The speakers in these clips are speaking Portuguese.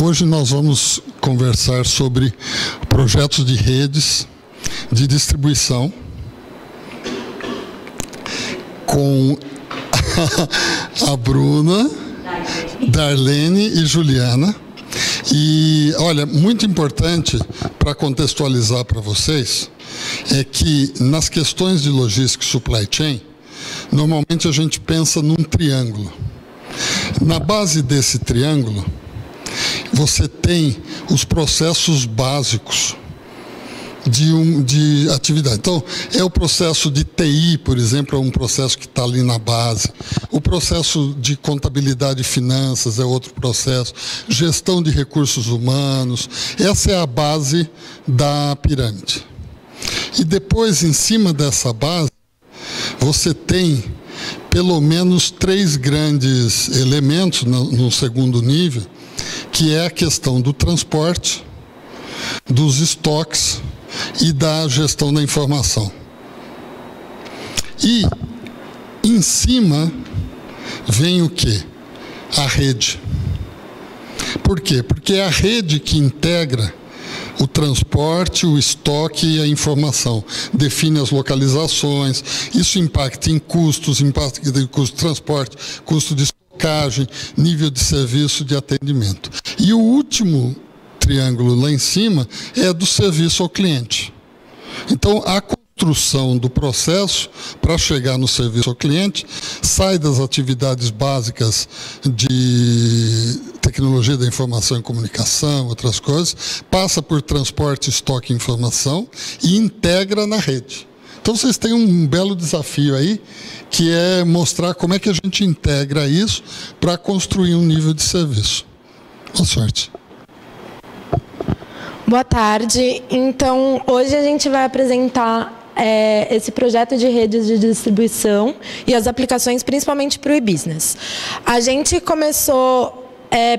Hoje nós vamos conversar sobre projetos de redes de distribuição com a Bruna, Darlene e Juliana. E, olha, muito importante para contextualizar para vocês é que nas questões de logística e supply chain, normalmente a gente pensa num triângulo. Na base desse triângulo, você tem os processos básicos de atividade. Então, é o processo de TI, por exemplo, é um processo que está ali na base. O processo de contabilidade e finanças é outro processo. Gestão de recursos humanos. Essa é a base da pirâmide. E depois, em cima dessa base, você tem pelo menos 3 grandes elementos no segundo nível, que é a questão do transporte, dos estoques e da gestão da informação. E em cima vem o quê? A rede. Por quê? Porque é a rede que integra o transporte, o estoque e a informação. Define as localizações, isso impacta em custos, impacta em custo de transporte, custo de estocagem, nível de serviço de atendimento. E o último triângulo lá em cima é do serviço ao cliente. Então, a construção do processo para chegar no serviço ao cliente sai das atividades básicas de tecnologia da informação e comunicação, outras coisas, passa por transporte, estoque e informação e integra na rede. Então, vocês têm um belo desafio aí, que é mostrar como é que a gente integra isso para construir um nível de serviço. Boa sorte. Boa tarde. Então, hoje a gente vai apresentar esse projeto de redes de distribuição e as aplicações, principalmente para o e-business. A gente começou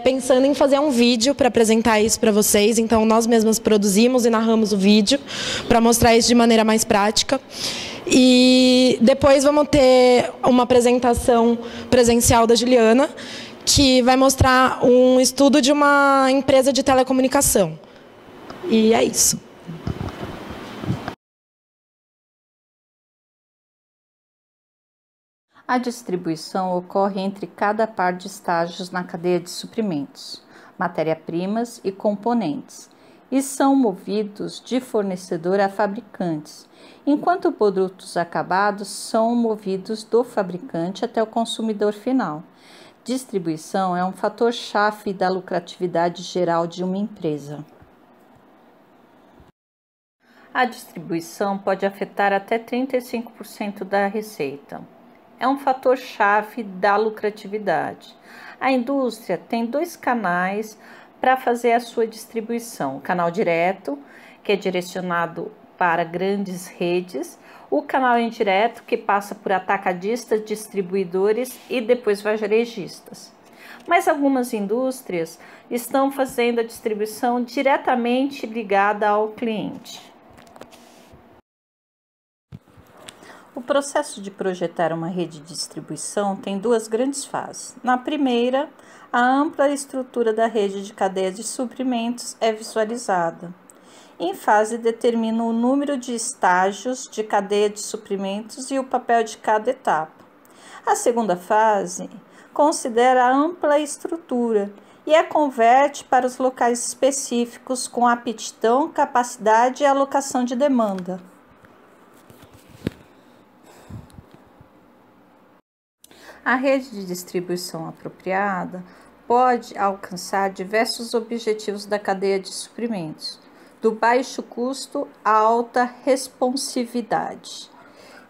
pensando em fazer um vídeo para apresentar isso para vocês, então nós mesmos produzimos e narramos o vídeo para mostrar isso de maneira mais prática. E depois vamos ter uma apresentação presencial da Juliana, que vai mostrar um estudo de uma empresa de telecomunicação. E é isso. A distribuição ocorre entre cada par de estágios na cadeia de suprimentos, matéria-primas e componentes, e são movidos de fornecedor a fabricantes, enquanto produtos acabados são movidos do fabricante até o consumidor final. Distribuição é um fator-chave da lucratividade geral de uma empresa. A distribuição pode afetar até 35% da receita. É um fator-chave da lucratividade. A indústria tem 2 canais para fazer a sua distribuição. O canal direto, que é direcionado para grandes redes. O canal indireto, que passa por atacadistas, distribuidores e depois varejistas. Mas algumas indústrias estão fazendo a distribuição diretamente ligada ao cliente. O processo de projetar uma rede de distribuição tem 2 grandes fases. Na primeira, a ampla estrutura da rede de cadeia de suprimentos é visualizada. Em fase, determina o número de estágios de cadeia de suprimentos e o papel de cada etapa. A segunda fase considera a ampla estrutura e a converte para os locais específicos com aptidão, capacidade e alocação de demanda. A rede de distribuição apropriada pode alcançar diversos objetivos da cadeia de suprimentos, do baixo custo à alta responsividade.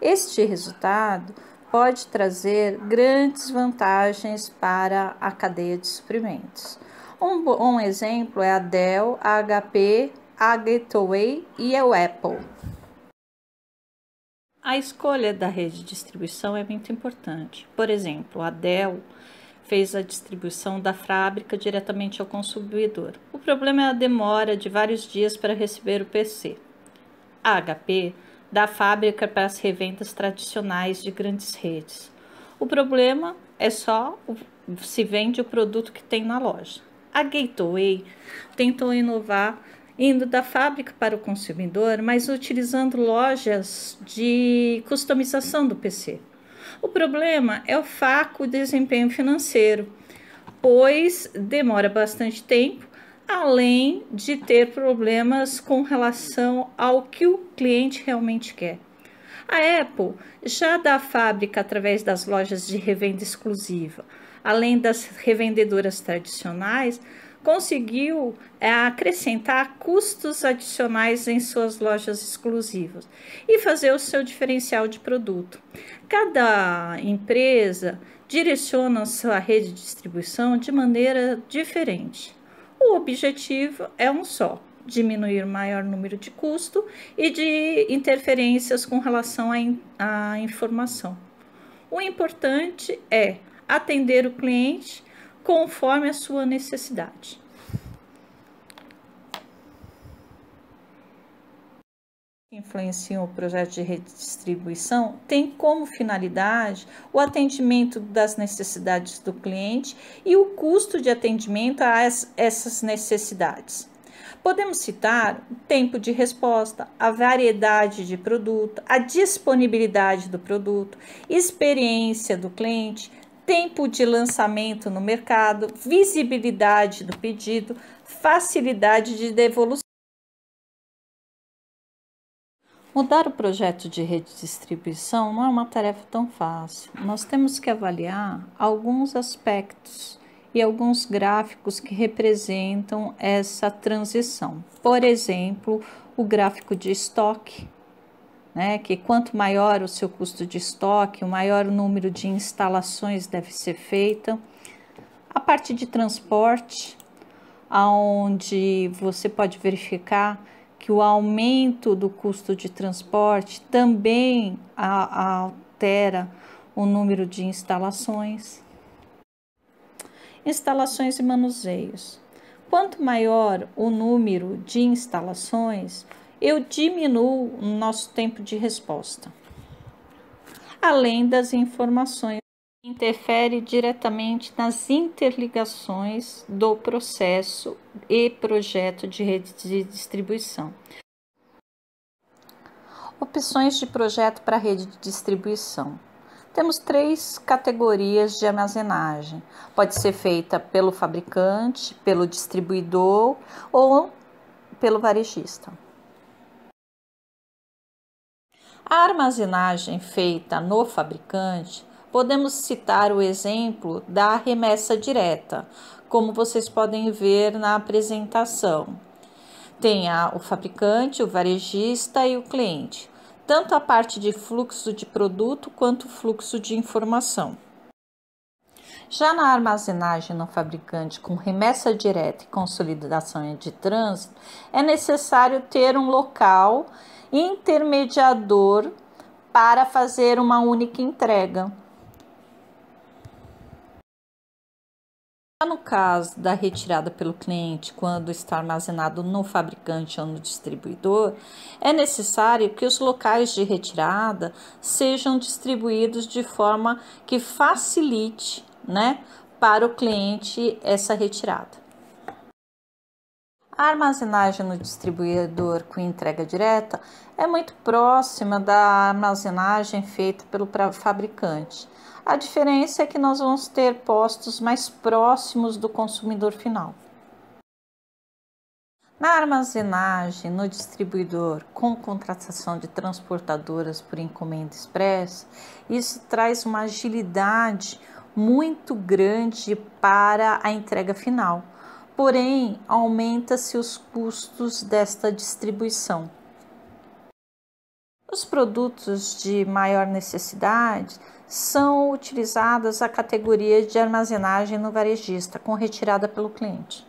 Este resultado pode trazer grandes vantagens para a cadeia de suprimentos. Um exemplo é a Dell, a HP, a Gateway e a Apple. A escolha da rede de distribuição é muito importante. Por exemplo, a Dell fez a distribuição da fábrica diretamente ao consumidor. O problema é a demora de vários dias para receber o PC. A HP da fábrica para as revendas tradicionais de grandes redes. O problema é só se vende o produto que tem na loja. A Gateway tentou inovar indo da fábrica para o consumidor, mas utilizando lojas de customização do PC. O problema é o fraco desempenho financeiro, pois demora bastante tempo, além de ter problemas com relação ao que o cliente realmente quer. A Apple já da fábrica através das lojas de revenda exclusiva, além das revendedoras tradicionais, conseguiu acrescentar custos adicionais em suas lojas exclusivas e fazer o seu diferencial de produto. Cada empresa direciona a sua rede de distribuição de maneira diferente. O objetivo é um só: diminuir o maior número de custo e de interferências com relação à informação. O importante é atender o cliente conforme a sua necessidade. Influenciam o projeto de rede de distribuição tem como finalidade o atendimento das necessidades do cliente e o custo de atendimento a essas necessidades. Podemos citar o tempo de resposta, a variedade de produto, a disponibilidade do produto, experiência do cliente, tempo de lançamento no mercado, visibilidade do pedido, facilidade de devolução. Mudar o projeto de rede de distribuição não é uma tarefa tão fácil. Nós temos que avaliar alguns aspectos e alguns gráficos que representam essa transição. Por exemplo, o gráfico de estoque, que quanto maior o seu custo de estoque, o maior o número de instalações deve ser feita. A parte de transporte, onde você pode verificar que o aumento do custo de transporte também altera o número de instalações. Instalações e manuseios. Quanto maior o número de instalações, eu diminuo o nosso tempo de resposta. Além das informações, interfere diretamente nas interligações do processo e projeto de rede de distribuição. Opções de projeto para rede de distribuição. Temos 3 categorias de armazenagem. Pode ser feita pelo fabricante, pelo distribuidor ou pelo varejista. A armazenagem feita no fabricante, podemos citar o exemplo da remessa direta, como vocês podem ver na apresentação. Tem o fabricante, o varejista e o cliente, tanto a parte de fluxo de produto quanto o fluxo de informação. Já na armazenagem no fabricante com remessa direta e consolidação de trânsito, é necessário ter um local intermediador para fazer uma única entrega. No caso da retirada pelo cliente, quando está armazenado no fabricante ou no distribuidor, é necessário que os locais de retirada sejam distribuídos de forma que facilite, para o cliente essa retirada. A armazenagem no distribuidor com entrega direta é muito próxima da armazenagem feita pelo fabricante. A diferença é que nós vamos ter postos mais próximos do consumidor final. Na armazenagem no distribuidor com contratação de transportadoras por encomenda expressa, isso traz uma agilidade muito grande para a entrega final. Porém, aumenta-se os custos desta distribuição. Os produtos de maior necessidade são utilizadas a categoria de armazenagem no varejista, com retirada pelo cliente.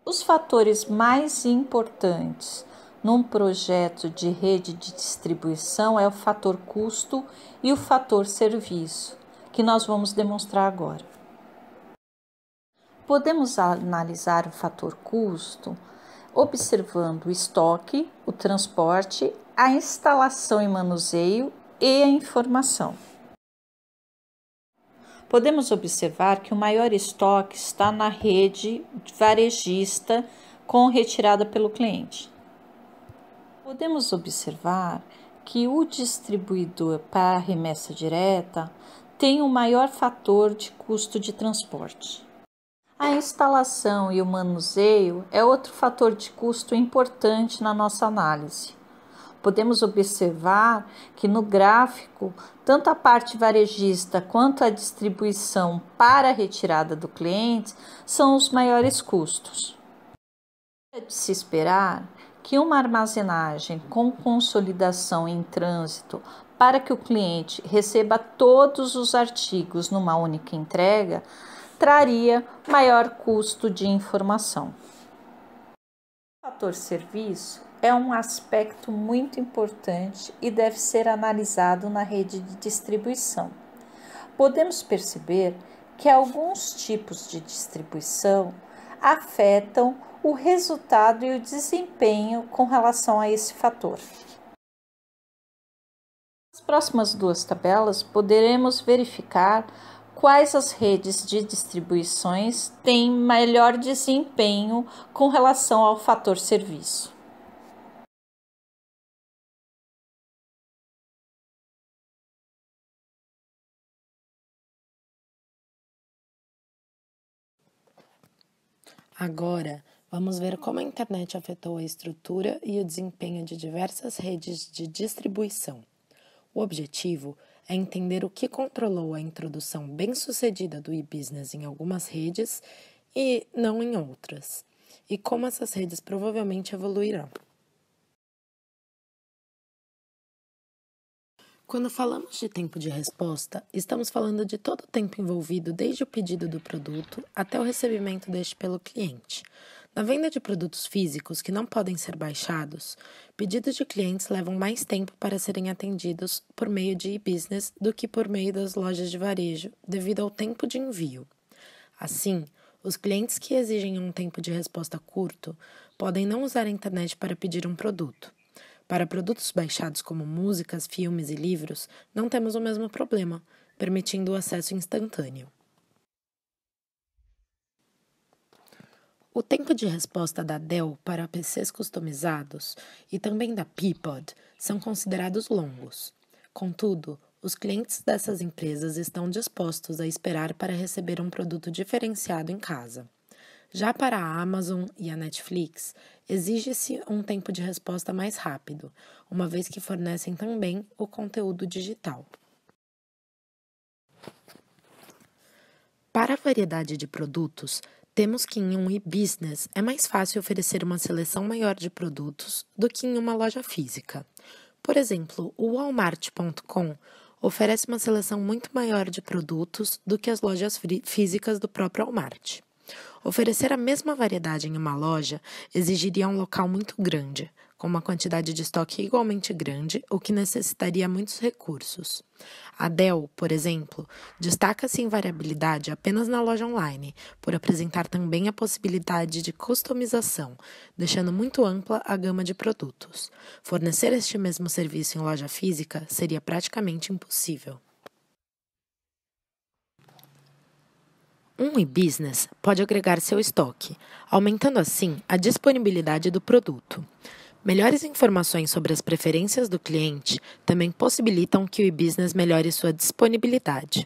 Os fatores mais importantes num projeto de rede de distribuição é o fator custo e o fator serviço, que nós vamos demonstrar agora. Podemos analisar o fator custo observando o estoque, o transporte, a instalação e manuseio e a informação. Podemos observar que o maior estoque está na rede varejista com retirada pelo cliente. Podemos observar que o distribuidor para remessa direta tem o maior fator de custo de transporte. A instalação e o manuseio é outro fator de custo importante na nossa análise. Podemos observar que no gráfico, tanto a parte varejista quanto a distribuição para a retirada do cliente são os maiores custos. É de se esperar que uma armazenagem com consolidação em trânsito para que o cliente receba todos os artigos numa única entrega traria maior custo de informação. O fator serviço é um aspecto muito importante e deve ser analisado na rede de distribuição. Podemos perceber que alguns tipos de distribuição afetam o resultado e o desempenho com relação a esse fator. Nas próximas duas tabelas, poderemos verificar quais as redes de distribuições têm melhor desempenho com relação ao fator serviço. Agora, vamos ver como a internet afetou a estrutura e o desempenho de diversas redes de distribuição. O objetivo é entender o que controlou a introdução bem-sucedida do e-business em algumas redes e não em outras, e como essas redes provavelmente evoluirão. Quando falamos de tempo de resposta, estamos falando de todo o tempo envolvido desde o pedido do produto até o recebimento deste pelo cliente. Na venda de produtos físicos que não podem ser baixados, pedidos de clientes levam mais tempo para serem atendidos por meio de e-business do que por meio das lojas de varejo, devido ao tempo de envio. Assim, os clientes que exigem um tempo de resposta curto podem não usar a internet para pedir um produto. Para produtos baixados como músicas, filmes e livros, não temos o mesmo problema, permitindo o acesso instantâneo. O tempo de resposta da Dell para PCs customizados e também da Peapod são considerados longos. Contudo, os clientes dessas empresas estão dispostos a esperar para receber um produto diferenciado em casa. Já para a Amazon e a Netflix, exige-se um tempo de resposta mais rápido, uma vez que fornecem também o conteúdo digital. Para a variedade de produtos, temos que em um e-business é mais fácil oferecer uma seleção maior de produtos do que em uma loja física. Por exemplo, o Walmart.com oferece uma seleção muito maior de produtos do que as lojas físicas do próprio Walmart. Oferecer a mesma variedade em uma loja exigiria um local muito grande, com uma quantidade de estoque igualmente grande, o que necessitaria muitos recursos. A Dell, por exemplo, destaca-se em variabilidade apenas na loja online, por apresentar também a possibilidade de customização, deixando muito ampla a gama de produtos. Fornecer este mesmo serviço em loja física seria praticamente impossível. Um e-business pode agregar seu estoque, aumentando assim a disponibilidade do produto. Melhores informações sobre as preferências do cliente também possibilitam que o e-business melhore sua disponibilidade.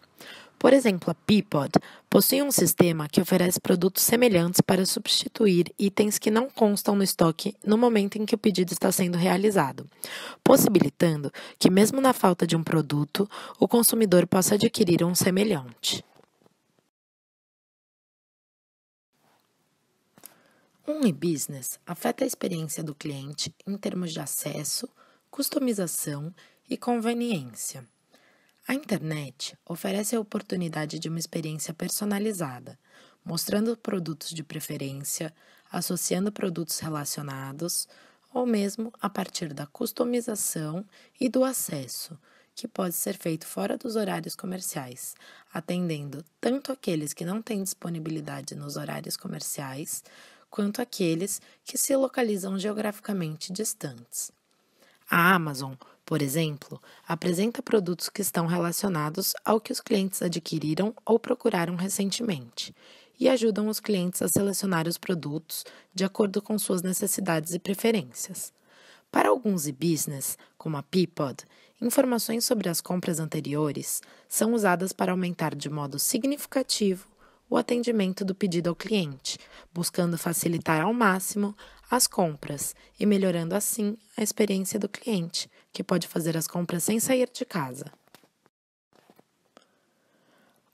Por exemplo, a Peapod possui um sistema que oferece produtos semelhantes para substituir itens que não constam no estoque no momento em que o pedido está sendo realizado, possibilitando que, mesmo na falta de um produto, o consumidor possa adquirir um semelhante. Um e-business afeta a experiência do cliente em termos de acesso, customização e conveniência. A internet oferece a oportunidade de uma experiência personalizada, mostrando produtos de preferência, associando produtos relacionados, ou mesmo a partir da customização e do acesso, que pode ser feito fora dos horários comerciais, atendendo tanto aqueles que não têm disponibilidade nos horários comerciais, quanto aqueles que se localizam geograficamente distantes. A Amazon Por exemplo, apresenta produtos que estão relacionados ao que os clientes adquiriram ou procuraram recentemente e ajudam os clientes a selecionar os produtos de acordo com suas necessidades e preferências. Para alguns e-business, como a Peapod, informações sobre as compras anteriores são usadas para aumentar de modo significativo o atendimento do pedido ao cliente, buscando facilitar ao máximo as compras e melhorando assim a experiência do cliente, que pode fazer as compras sem sair de casa.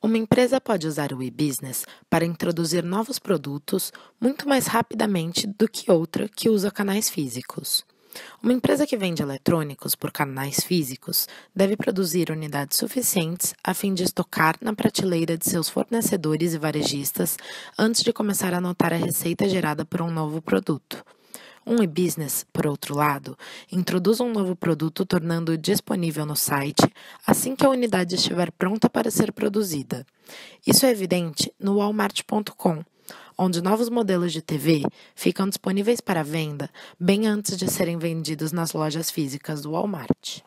Uma empresa pode usar o e-business para introduzir novos produtos muito mais rapidamente do que outra que usa canais físicos. Uma empresa que vende eletrônicos por canais físicos deve produzir unidades suficientes a fim de estocar na prateleira de seus fornecedores e varejistas antes de começar a anotar a receita gerada por um novo produto. Um e-business, por outro lado, introduz um novo produto tornando-o disponível no site assim que a unidade estiver pronta para ser produzida. Isso é evidente no Walmart.com, onde novos modelos de TV ficam disponíveis para venda bem antes de serem vendidos nas lojas físicas do Walmart.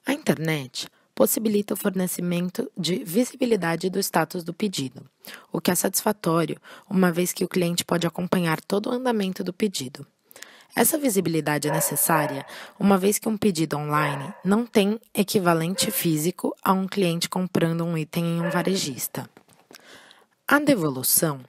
A internet possibilita o fornecimento de visibilidade do status do pedido, o que é satisfatório, uma vez que o cliente pode acompanhar todo o andamento do pedido. Essa visibilidade é necessária, uma vez que um pedido online não tem equivalente físico a um cliente comprando um item em um varejista. A devolução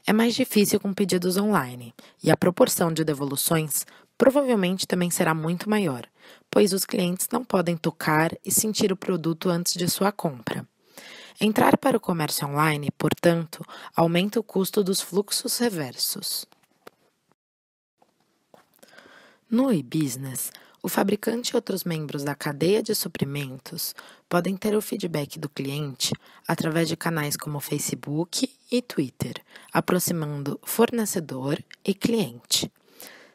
é mais difícil com pedidos online, e a proporção de devoluções provavelmente também será muito maior, pois os clientes não podem tocar e sentir o produto antes de sua compra. Entrar para o comércio online, portanto, aumenta o custo dos fluxos reversos. No e-business, o fabricante e outros membros da cadeia de suprimentos podem ter o feedback do cliente através de canais como Facebook e Twitter, aproximando fornecedor e cliente.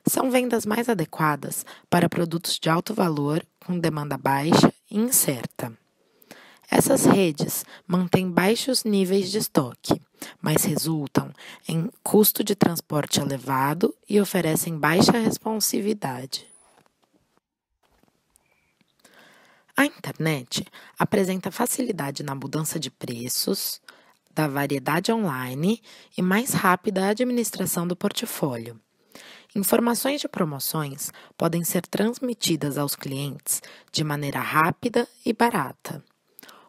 São vendas mais adequadas para produtos de alto valor, com demanda baixa e incerta. Essas redes mantêm baixos níveis de estoque, mas resultam em custo de transporte elevado e oferecem baixa responsividade. A internet apresenta facilidade na mudança de preços, da variedade online e mais rápida administração do portfólio. Informações de promoções podem ser transmitidas aos clientes de maneira rápida e barata.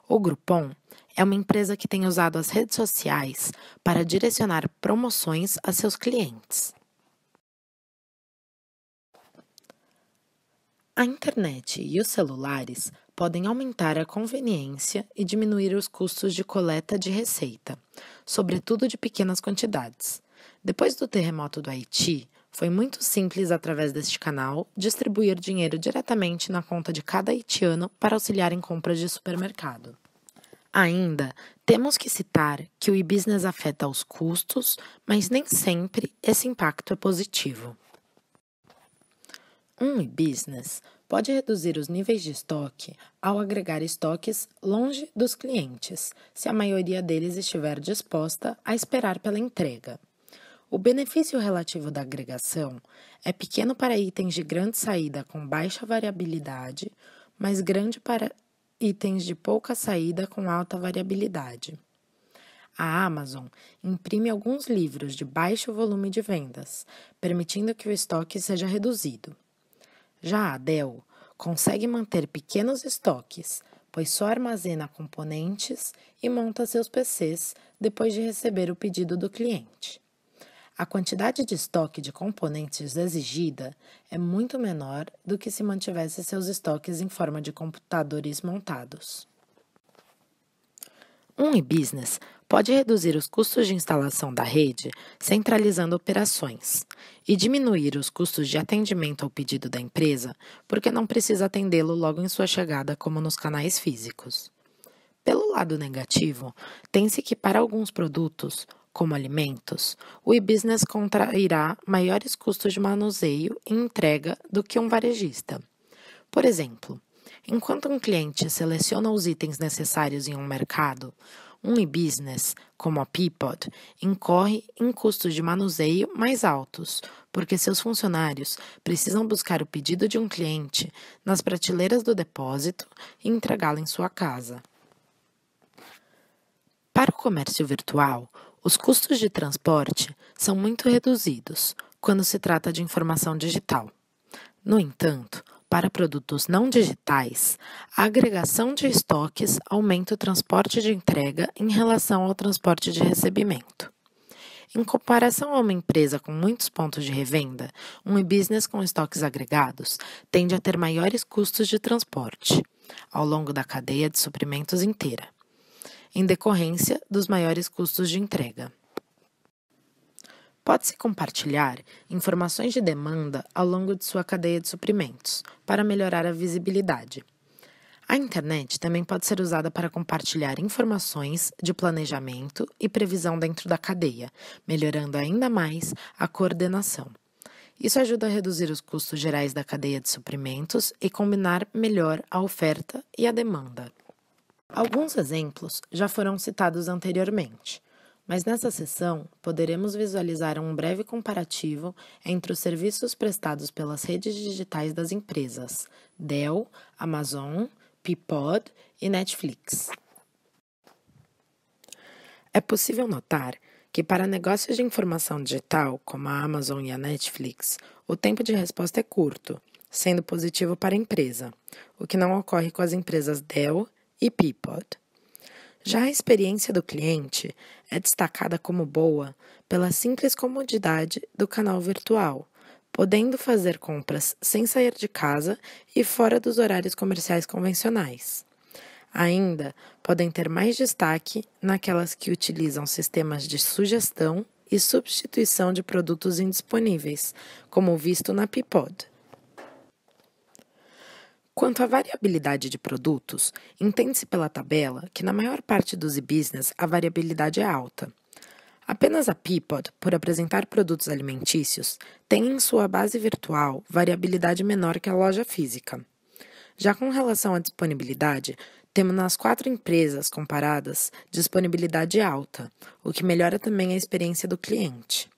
O Groupon é uma empresa que tem usado as redes sociais para direcionar promoções a seus clientes. A internet e os celulares podem aumentar a conveniência e diminuir os custos de coleta de receita, sobretudo de pequenas quantidades. Depois do terremoto do Haiti, foi muito simples, através deste canal, distribuir dinheiro diretamente na conta de cada haitiano para auxiliar em compras de supermercado. Ainda temos que citar que o e-business afeta os custos, mas nem sempre esse impacto é positivo. Um e-business pode reduzir os níveis de estoque ao agregar estoques longe dos clientes, se a maioria deles estiver disposta a esperar pela entrega. O benefício relativo da agregação é pequeno para itens de grande saída com baixa variabilidade, mas grande para itens de pouca saída com alta variabilidade. A Amazon imprime alguns livros de baixo volume de vendas, permitindo que o estoque seja reduzido. Já a Dell consegue manter pequenos estoques, pois só armazena componentes e monta seus PCs depois de receber o pedido do cliente. A quantidade de estoque de componentes exigida é muito menor do que se mantivesse seus estoques em forma de computadores montados. Um e-business pode reduzir os custos de instalação da rede, centralizando operações, e diminuir os custos de atendimento ao pedido da empresa, porque não precisa atendê-lo logo em sua chegada, como nos canais físicos. Pelo lado negativo, tem-se que para alguns produtos, como alimentos, o e-business contrairá maiores custos de manuseio e entrega do que um varejista. Por exemplo, enquanto um cliente seleciona os itens necessários em um mercado, Um e-business, como a Peapod, incorre em custos de manuseio mais altos, porque seus funcionários precisam buscar o pedido de um cliente nas prateleiras do depósito e entregá-lo em sua casa. Para o comércio virtual, os custos de transporte são muito reduzidos quando se trata de informação digital. No entanto, para produtos não digitais, a agregação de estoques aumenta o transporte de entrega em relação ao transporte de recebimento. Em comparação a uma empresa com muitos pontos de revenda, um e-business com estoques agregados tende a ter maiores custos de transporte ao longo da cadeia de suprimentos inteira, em decorrência dos maiores custos de entrega. Pode-se compartilhar informações de demanda ao longo de sua cadeia de suprimentos, para melhorar a visibilidade. A internet também pode ser usada para compartilhar informações de planejamento e previsão dentro da cadeia, melhorando ainda mais a coordenação. Isso ajuda a reduzir os custos gerais da cadeia de suprimentos e combinar melhor a oferta e a demanda. Alguns exemplos já foram citados anteriormente, mas nessa sessão poderemos visualizar um breve comparativo entre os serviços prestados pelas redes digitais das empresas Dell, Amazon, Peapod e Netflix. É possível notar que para negócios de informação digital, como a Amazon e a Netflix, o tempo de resposta é curto, sendo positivo para a empresa, o que não ocorre com as empresas Dell e Peapod. Já a experiência do cliente é destacada como boa pela simples comodidade do canal virtual, podendo fazer compras sem sair de casa e fora dos horários comerciais convencionais. Ainda podem ter mais destaque naquelas que utilizam sistemas de sugestão e substituição de produtos indisponíveis, como visto na Peapod. Quanto à variabilidade de produtos, entende-se pela tabela que na maior parte dos e-business a variabilidade é alta. Apenas a Peapod, por apresentar produtos alimentícios, tem em sua base virtual variabilidade menor que a loja física. Já com relação à disponibilidade, temos nas 4 empresas comparadas disponibilidade alta, o que melhora também a experiência do cliente.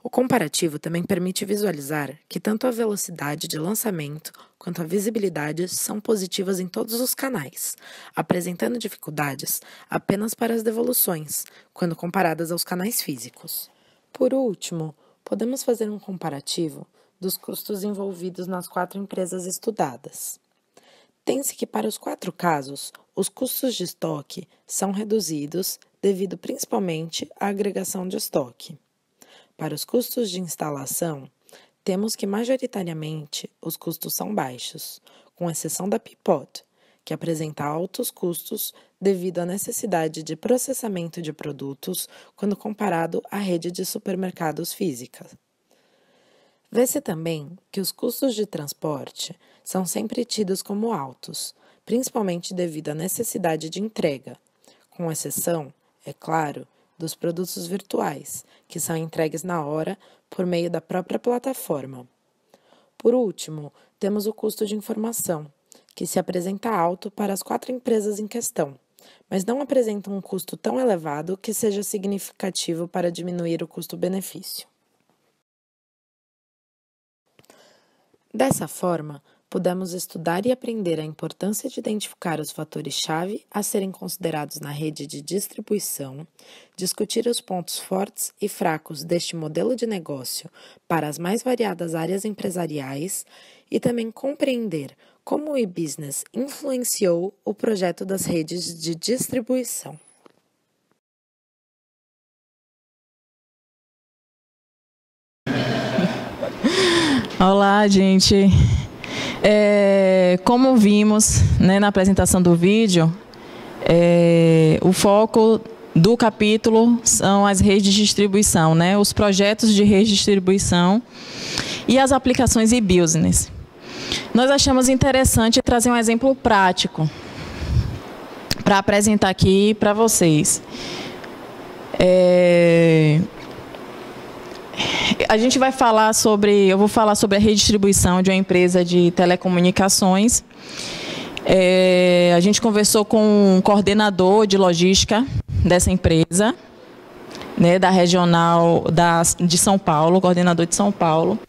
O comparativo também permite visualizar que tanto a velocidade de lançamento quanto a visibilidade são positivas em todos os canais, apresentando dificuldades apenas para as devoluções, quando comparadas aos canais físicos. Por último, podemos fazer um comparativo dos custos envolvidos nas 4 empresas estudadas. Tem-se que para os 4 casos, os custos de estoque são reduzidos devido principalmente à agregação de estoque. Para os custos de instalação, temos que majoritariamente os custos são baixos, com exceção da Peapod, que apresenta altos custos devido à necessidade de processamento de produtos quando comparado à rede de supermercados física. Vê-se também que os custos de transporte são sempre tidos como altos, principalmente devido à necessidade de entrega, com exceção, é claro, dos produtos virtuais, que são entregues na hora por meio da própria plataforma. Por último, temos o custo de informação, que se apresenta alto para as 4 empresas em questão, mas não apresenta um custo tão elevado que seja significativo para diminuir o custo-benefício. Dessa forma, pudemos estudar e aprender a importância de identificar os fatores-chave a serem considerados na rede de distribuição, discutir os pontos fortes e fracos deste modelo de negócio para as mais variadas áreas empresariais e também compreender como o e-business influenciou o projeto das redes de distribuição. Olá, gente. Como vimos, né, na apresentação do vídeo, o foco do capítulo são as redes de distribuição, né, os projetos de rede de distribuição e as aplicações e-business. Nós achamos interessante trazer um exemplo prático para apresentar aqui para vocês. Eu vou falar sobre a redistribuição de uma empresa de telecomunicações. A gente conversou com um coordenador de logística dessa empresa, né, da regional de São Paulo, coordenador de São Paulo.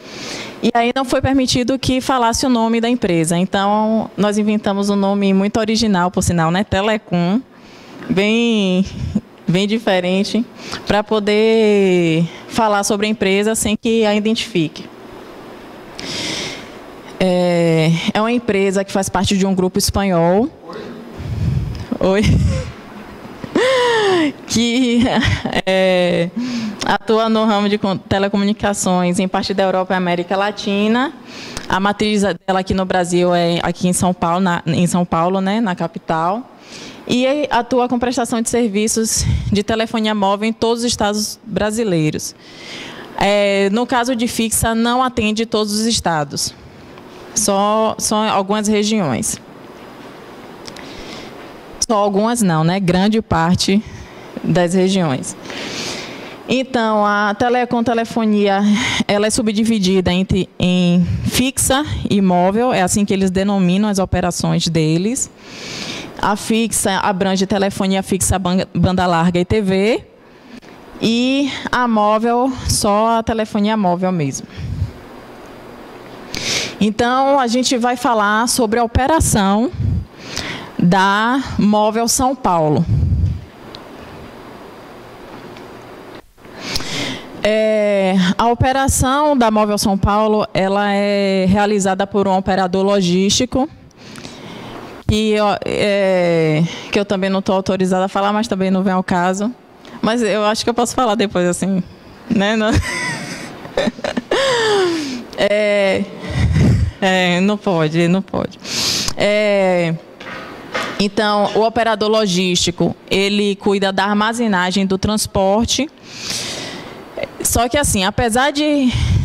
E aí não foi permitido que falasse o nome da empresa. Então, nós inventamos um nome muito original, por sinal, né? Telecom, bem diferente, para poder falar sobre a empresa sem que a identifique. É uma empresa que faz parte de um grupo espanhol. Oi. Que atua no ramo de telecomunicações em parte da Europa e América Latina. A matriz dela aqui no Brasil é aqui em São Paulo, né, na capital. E atua com prestação de serviços de telefonia móvel em todos os estados brasileiros. No caso de fixa, não atende todos os estados, só algumas regiões. Só algumas não, né? Grande parte das regiões. Então, a Telecom Telefonia, ela é subdividida em fixa e móvel, é assim que eles denominam as operações deles. A fixa abrange telefonia fixa, banda larga e TV. E a móvel, só a telefonia móvel mesmo. Então, a gente vai falar sobre a operação da Móvel São Paulo. A operação da Móvel São Paulo, ela é realizada por um operador logístico, que eu também não estou autorizada a falar, mas também não vem ao caso. Mas eu acho que eu posso falar depois, assim, né? Não pode. Então, o operador logístico, ele cuida da armazenagem, do transporte. Só que, assim, apesar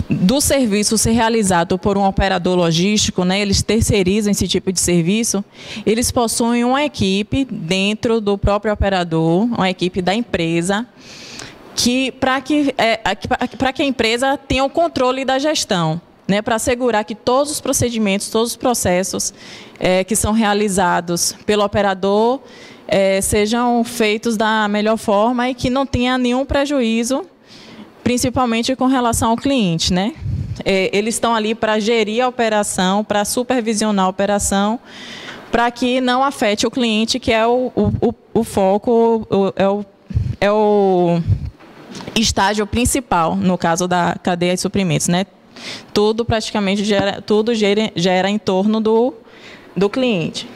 do serviço ser realizado por um operador logístico, né, eles terceirizam esse tipo de serviço, eles possuem uma equipe dentro do próprio operador, uma equipe da empresa, para que a empresa tenha o controle da gestão, né, para assegurar que todos os procedimentos, todos os processos que são realizados pelo operador sejam feitos da melhor forma e que não tenha nenhum prejuízo, principalmente com relação ao cliente, né? Eles estão ali para gerir a operação, para supervisionar a operação, para que não afete o cliente, que é o foco, é o estágio principal, no caso da cadeia de suprimentos, né? Tudo praticamente gera em torno do cliente.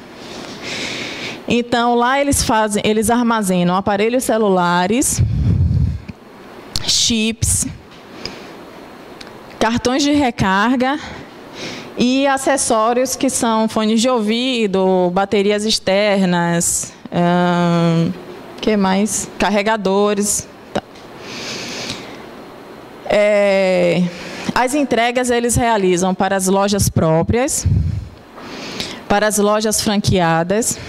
Então, lá eles armazenam aparelhos celulares, chips, cartões de recarga e acessórios que são fones de ouvido, baterias externas, que mais? Carregadores. Tá. As entregas eles realizam para as lojas próprias, para as lojas franqueadas,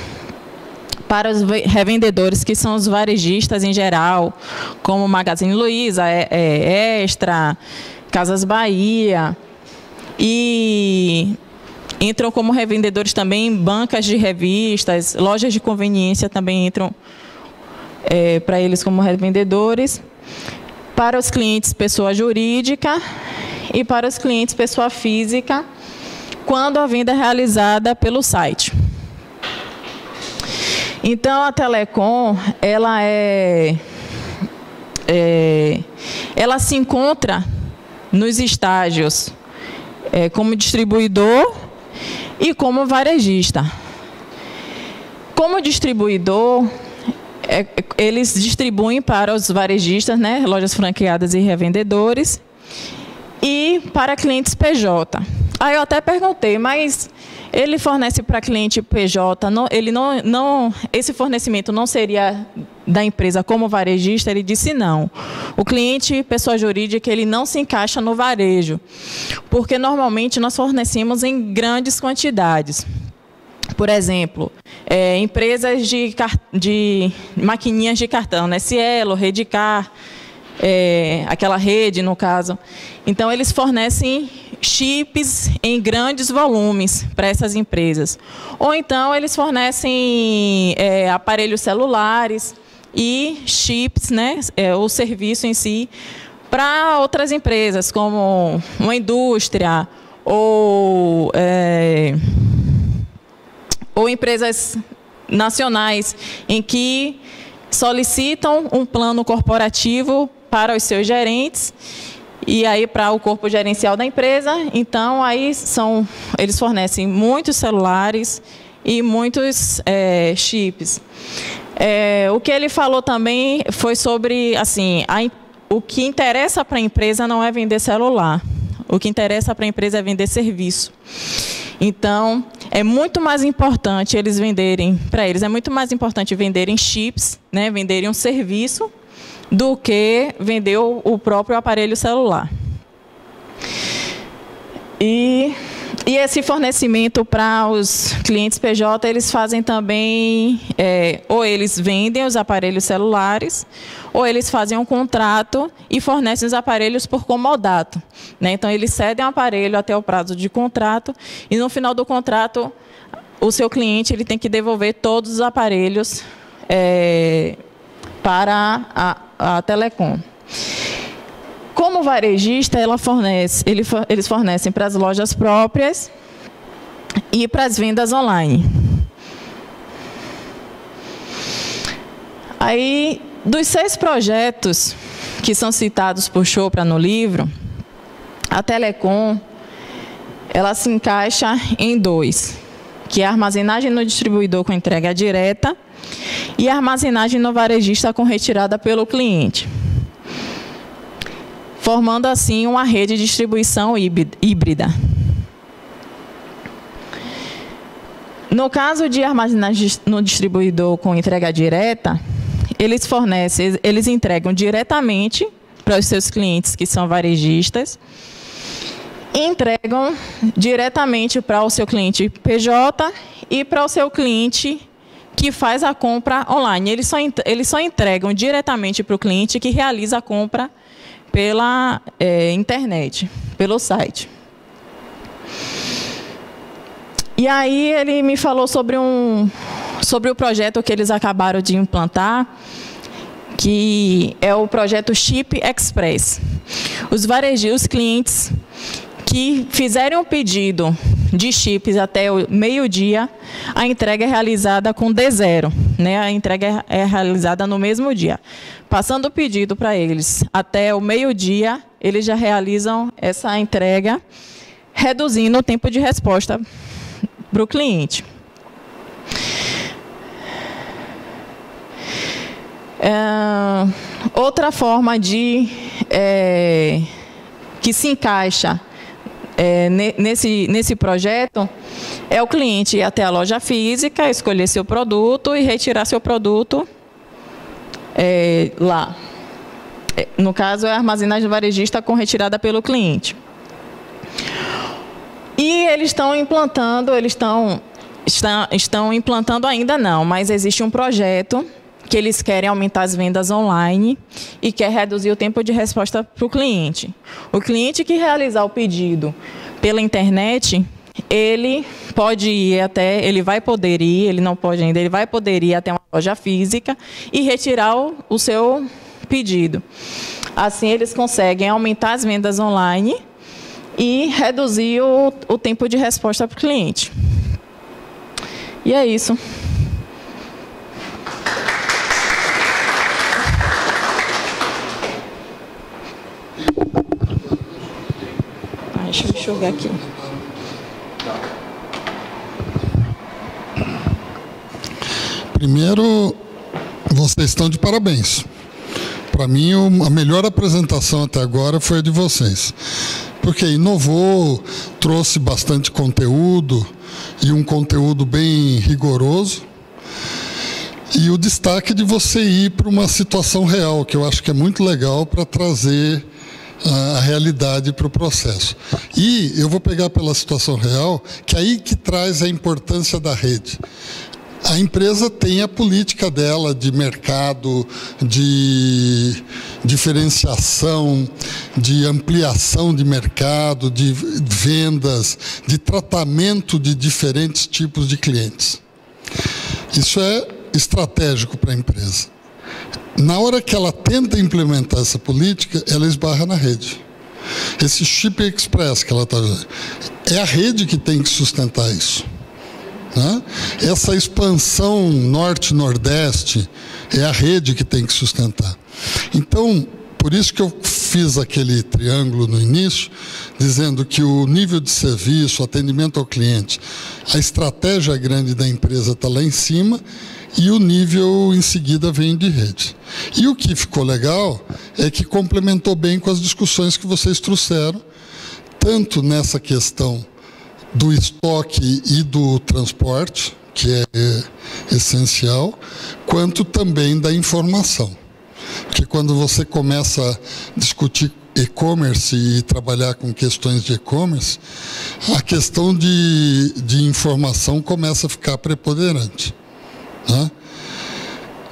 para os revendedores, que são os varejistas em geral, como Magazine Luiza, Extra, Casas Bahia, e entram como revendedores também bancas de revistas, lojas de conveniência também entram para eles como revendedores, para os clientes pessoa jurídica e para os clientes pessoa física, quando a venda é realizada pelo site. Então, a Telecom, ela se encontra nos estágios como distribuidor e como varejista. Como distribuidor, eles distribuem para os varejistas, né, lojas franqueadas e revendedores, e para clientes PJ. Aí eu até perguntei, mas ele fornece para cliente PJ, esse fornecimento não seria da empresa como varejista? Ele disse não. O cliente, pessoa jurídica, ele não se encaixa no varejo, porque normalmente nós fornecemos em grandes quantidades. Por exemplo, empresas de maquininhas de cartão, né? Cielo, Redcar, aquela rede, no caso. Então, eles fornecem chips em grandes volumes para essas empresas. Ou então, eles fornecem aparelhos celulares e chips, né, o serviço em si, para outras empresas, como uma indústria ou empresas nacionais em que solicitam um plano corporativo para os seus gerentes e aí para o corpo gerencial da empresa. Então, aí eles fornecem muitos celulares e muitos chips. O que ele falou também foi sobre, assim, o que interessa para a empresa não é vender celular. O que interessa para a empresa é vender serviço. Então, é muito mais importante para eles é muito mais importante venderem chips, né, venderem um serviço, do que vender o próprio aparelho celular. E esse fornecimento para os clientes PJ, eles fazem também, ou eles vendem os aparelhos celulares, ou eles fazem um contrato e fornecem os aparelhos por comodato, né? Então, eles cedem o aparelho até o prazo de contrato e, no final do contrato, o seu cliente ele tem que devolver todos os aparelhos para a Telecom. Como varejista, eles fornecem para as lojas próprias e para as vendas online. Aí, dos 6 projetos que são citados por Chopra no livro, a Telecom, ela se encaixa em 2, que é a armazenagem no distribuidor com entrega direta e a armazenagem no varejista com retirada pelo cliente, formando assim uma rede de distribuição híbrida. No caso de armazenagem no distribuidor com entrega direta, eles entregam diretamente para os seus clientes que são varejistas, entregam diretamente para o seu cliente PJ e para o seu cliente que faz a compra online. Eles só entregam diretamente para o cliente que realiza a compra pela internet, pelo site. E aí ele me falou sobre o projeto que eles acabaram de implantar, que é o projeto Chip Express. Os clientes que fizerem um pedido de chips até o meio-dia, a entrega é realizada com D0, né? A entrega é realizada no mesmo dia. Passando o pedido para eles até o meio-dia, eles já realizam essa entrega, reduzindo o tempo de resposta para o cliente. Outra forma que se encaixa nesse projeto é o cliente ir até a loja física, escolher seu produto e retirar seu produto lá. No caso, é a armazenagem varejista com retirada pelo cliente. E eles estão implantando, estão implantando ainda não, mas existe um projeto que eles querem aumentar as vendas online e quer reduzir o tempo de resposta para o cliente. O cliente que realizar o pedido pela internet, ele pode ir até, ele vai poder ir, ele não pode ainda, ele vai poder ir até uma loja física e retirar o seu pedido. Assim, eles conseguem aumentar as vendas online e reduzir o tempo de resposta para o cliente. E é isso. Deixa eu enxugar aqui. Primeiro, vocês estão de parabéns. Para mim, a melhor apresentação até agora foi a de vocês. Porque inovou, trouxe bastante conteúdo, e um conteúdo bem rigoroso. E o destaque de você ir para uma situação real, que eu acho que é muito legal para trazer a realidade para o processo. E eu vou pegar pela situação real, que é aí que traz a importância da rede. A empresa tem a política dela de mercado, de diferenciação, de ampliação de mercado, de vendas, de tratamento de diferentes tipos de clientes. Isso é estratégico para a empresa. na hora que ela tenta implementar essa política, ela esbarra na rede. Esse chip express que ela está usando, é a rede que tem que sustentar isso, né? Essa expansão norte-nordeste, é a rede que tem que sustentar. Então, por isso que eu fiz aquele triângulo no início, dizendo que o nível de serviço, o atendimento ao cliente, a estratégia grande da empresa está lá em cima e o nível em seguida vem de rede. E o que ficou legal é que complementou bem com as discussões que vocês trouxeram, tanto nessa questão do estoque e do transporte, que é essencial, quanto também da informação. Porque quando você começa a discutir e-commerce e trabalhar com questões de e-commerce, a questão de informação começa a ficar preponderante, né?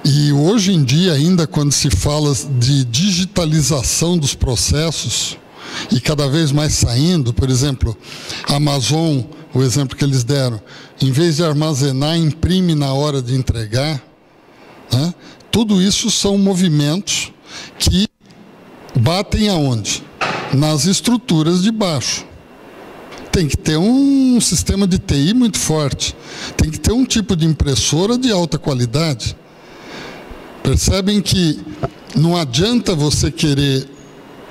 E hoje em dia, ainda quando se fala de digitalização dos processos, e cada vez mais saindo, por exemplo, a Amazon, o exemplo que eles deram, em vez de armazenar, imprime na hora de entregar, né? Tudo isso são movimentos que batem aonde? Nas estruturas de baixo. Tem que ter um sistema de TI muito forte. Tem que ter um tipo de impressora de alta qualidade. Percebem que não adianta você querer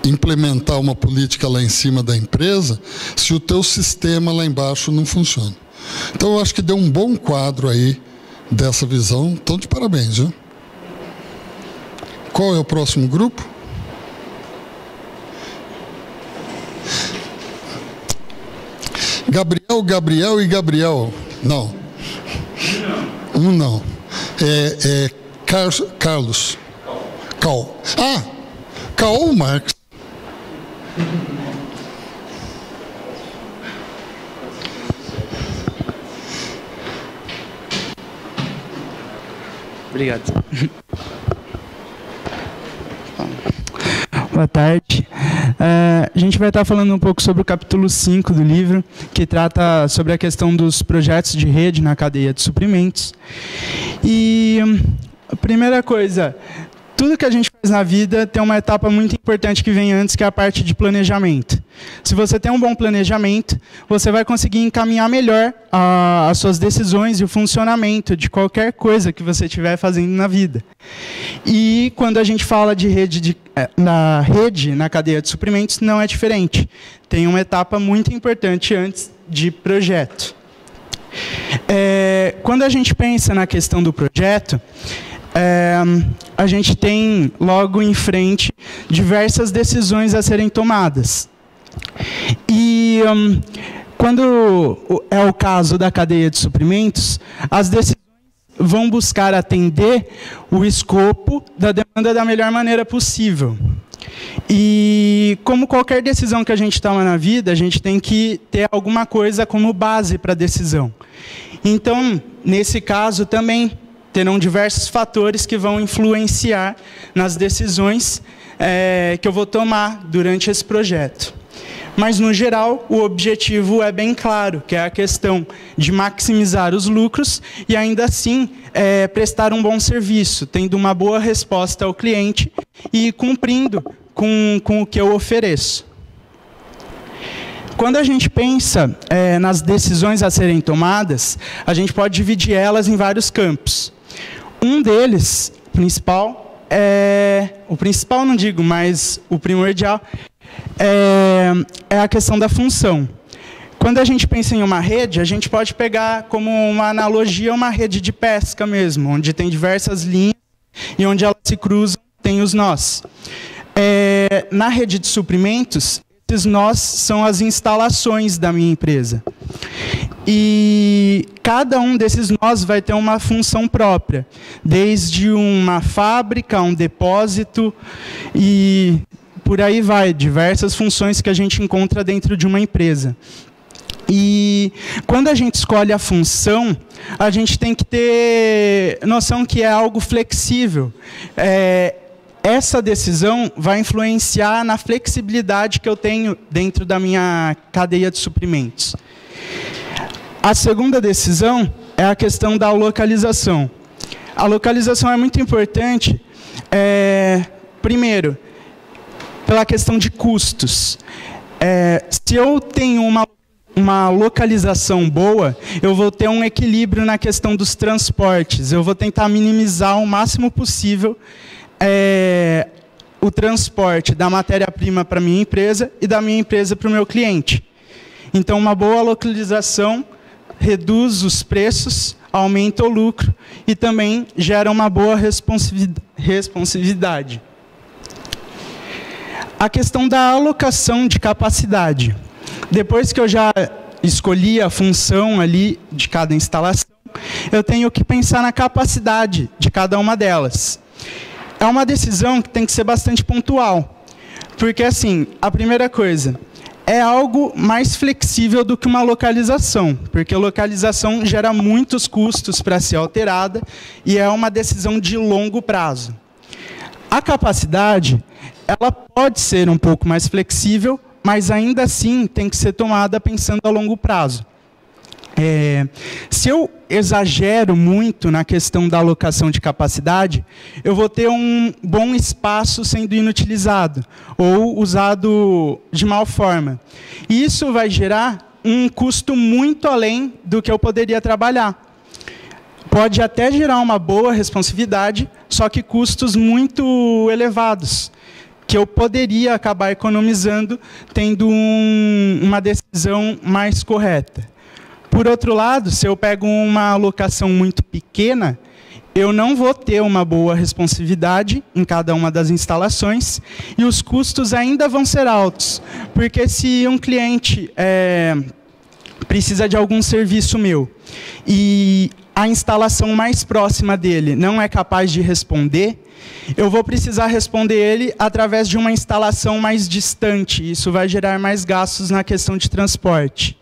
implementar uma política lá em cima da empresa se o teu sistema lá embaixo não funciona. Então, eu acho que deu um bom quadro aí dessa visão. Então, de parabéns, viu? Qual é o próximo grupo? Gabriel e Gabriel. Não. Um não. Carlos. Cal. Ah! Karl Marx. Obrigado. Boa tarde. A gente vai estar falando um pouco sobre o capítulo 5 do livro, que trata sobre a questão dos projetos de rede na cadeia de suprimentos. E a primeira coisa, tudo que a gente faz na vida tem uma etapa muito importante que vem antes, que é a parte de planejamento. Se você tem um bom planejamento, você vai conseguir encaminhar melhor as suas decisões e o funcionamento de qualquer coisa que você estiver fazendo na vida. E quando a gente fala de rede, na cadeia de suprimentos, não é diferente. Tem uma etapa muito importante antes de projeto. Quando a gente pensa na questão do projeto, a gente tem logo em frente diversas decisões a serem tomadas. E quando é o caso da cadeia de suprimentos, as decisões vão buscar atender o escopo da demanda da melhor maneira possível. E como qualquer decisão que a gente toma na vida, a gente tem que ter alguma coisa como base para a decisão. Então, nesse caso também, terão diversos fatores que vão influenciar nas decisões que eu vou tomar durante esse projeto. Mas, no geral, o objetivo é bem claro, que é a questão de maximizar os lucros e, ainda assim, prestar um bom serviço, tendo uma boa resposta ao cliente e cumprindo com o que eu ofereço. Quando a gente pensa nas decisões a serem tomadas, a gente pode dividir elas em vários campos. Um deles, o principal não digo, mas o primordial, é a questão da função. Quando a gente pensa em uma rede, a gente pode pegar como uma analogia uma rede de pesca mesmo, onde tem diversas linhas e onde elas se cruzam, tem os nós. Na rede de suprimentos, esses nós são as instalações da minha empresa. E cada um desses nós vai ter uma função própria, desde uma fábrica, um depósito e por aí vai, diversas funções que a gente encontra dentro de uma empresa. E quando a gente escolhe a função, a gente tem que ter noção que é algo flexível. Essa decisão vai influenciar na flexibilidade que eu tenho dentro da minha cadeia de suprimentos. A segunda decisão é a questão da localização. A localização é muito importante Primeiro, pela questão de custos. Se eu tenho uma localização boa, eu vou ter um equilíbrio na questão dos transportes. Eu vou tentar minimizar o máximo possível o transporte da matéria-prima para a minha empresa e da minha empresa para o meu cliente. Então, uma boa localização reduz os preços, aumenta o lucro e também gera uma boa responsividade. A questão da alocação de capacidade. Depois que eu já escolhi a função ali de cada instalação, eu tenho que pensar na capacidade de cada uma delas. É uma decisão que tem que ser bastante pontual, porque, assim, a primeira coisa, é algo mais flexível do que uma localização, porque a localização gera muitos custos para ser alterada e é uma decisão de longo prazo. A capacidade, ela pode ser um pouco mais flexível, mas ainda assim tem que ser tomada pensando a longo prazo. Se eu exagero muito na questão da alocação de capacidade, eu vou ter um bom espaço sendo inutilizado ou usado de mal forma. E isso vai gerar um custo muito além do que eu poderia trabalhar. Pode até gerar uma boa responsividade, só que custos muito elevados, que eu poderia acabar economizando tendo uma decisão mais correta. Por outro lado, se eu pego uma alocação muito pequena, eu não vou ter uma boa responsividade em cada uma das instalações e os custos ainda vão ser altos, porque se um cliente precisa de algum serviço meu e a instalação mais próxima dele não é capaz de responder, eu vou precisar responder ele através de uma instalação mais distante. Isso vai gerar mais gastos na questão de transporte.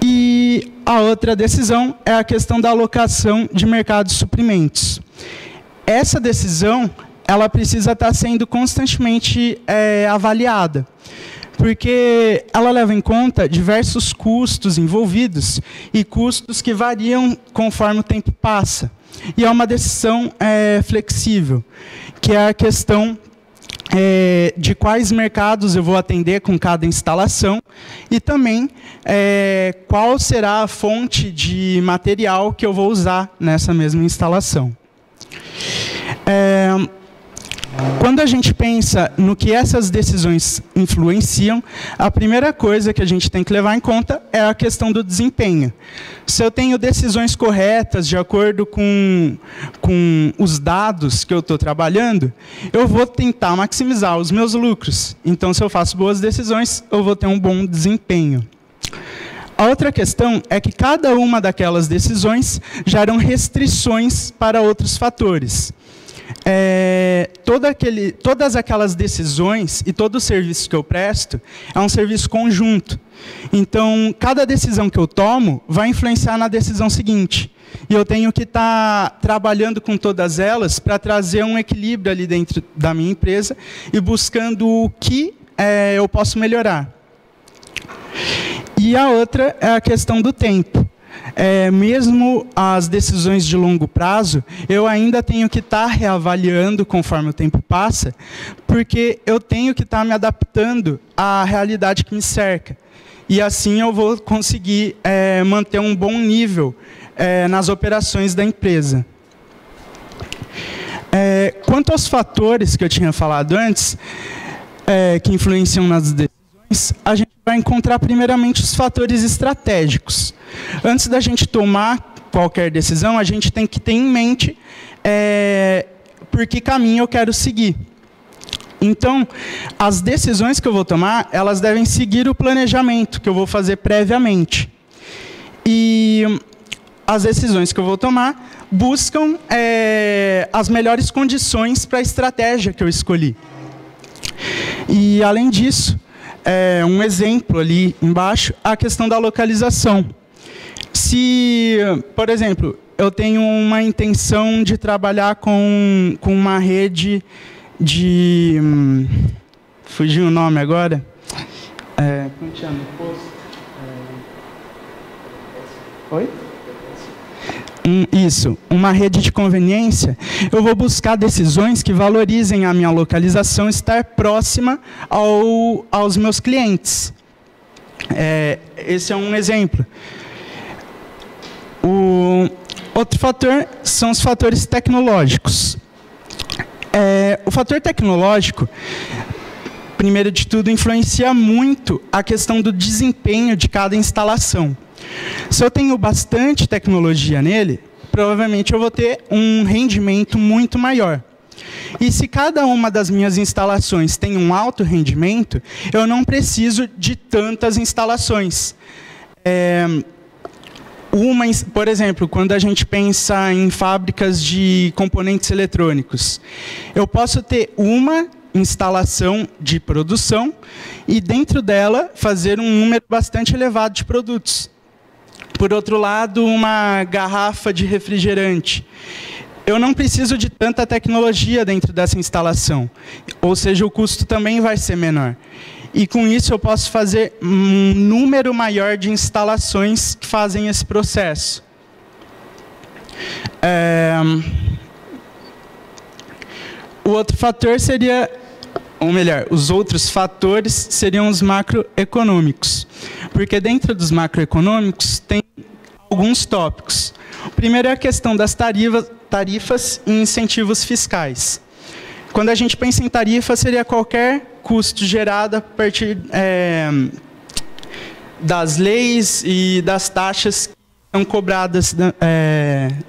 E a outra decisão é a questão da alocação de mercado de suprimentos. Essa decisão, ela precisa estar sendo constantemente avaliada, porque ela leva em conta diversos custos envolvidos e custos que variam conforme o tempo passa. E é uma decisão flexível, que é a questão de quais mercados eu vou atender com cada instalação e também qual será a fonte de material que eu vou usar nessa mesma instalação. Quando a gente pensa no que essas decisões influenciam, a primeira coisa que a gente tem que levar em conta é a questão do desempenho. Se eu tenho decisões corretas, de acordo com os dados que eu estou trabalhando, eu vou tentar maximizar os meus lucros. Então, se eu faço boas decisões, eu vou ter um bom desempenho. A outra questão é que cada uma daquelas decisões geram restrições para outros fatores. Todas aquelas decisões e todo o serviço que eu presto é um serviço conjunto. Então, cada decisão que eu tomo vai influenciar na decisão seguinte. E eu tenho que estar trabalhando com todas elas para trazer um equilíbrio ali dentro da minha empresa e buscando o que eu posso melhorar. E a outra é a questão do tempo. Mesmo as decisões de longo prazo, eu ainda tenho que estar reavaliando conforme o tempo passa, porque eu tenho que estar me adaptando à realidade que me cerca. E assim eu vou conseguir manter um bom nível nas operações da empresa. Quanto aos fatores que eu tinha falado antes, que influenciam nas decisões, a gente vai encontrar primeiramente os fatores estratégicos. Antes da gente tomar qualquer decisão, a gente tem que ter em mente por que caminho eu quero seguir. Então, as decisões que eu vou tomar, elas devem seguir o planejamento que eu vou fazer previamente. E as decisões que eu vou tomar buscam as melhores condições para a estratégia que eu escolhi. E, além disso, um exemplo ali embaixo, a questão da localização. Se, por exemplo, eu tenho uma intenção de trabalhar com uma rede de... fugiu o nome agora. Como chama? Oi? uma rede de conveniência, eu vou buscar decisões que valorizem a minha localização estar próxima aos meus clientes. Esse é um exemplo. O outro fator são os fatores tecnológicos. O fator tecnológico, primeiro de tudo, influencia muito a questão do desempenho de cada instalação. Se eu tenho bastante tecnologia nele, provavelmente eu vou ter um rendimento muito maior. E se cada uma das minhas instalações tem um alto rendimento, eu não preciso de tantas instalações. Por exemplo, quando a gente pensa em fábricas de componentes eletrônicos, eu posso ter uma instalação de produção e dentro dela fazer um número bastante elevado de produtos. Por outro lado, uma garrafa de refrigerante. Eu não preciso de tanta tecnologia dentro dessa instalação, ou seja, o custo também vai ser menor. E com isso eu posso fazer um número maior de instalações que fazem esse processo. O outro fator seria, ou melhor, os outros fatores seriam os macroeconômicos. Porque dentro dos macroeconômicos tem alguns tópicos. O primeiro é a questão das tarifas e incentivos fiscais. Quando a gente pensa em tarifa, seria qualquer custo gerado a partir das leis e das taxas que são cobradas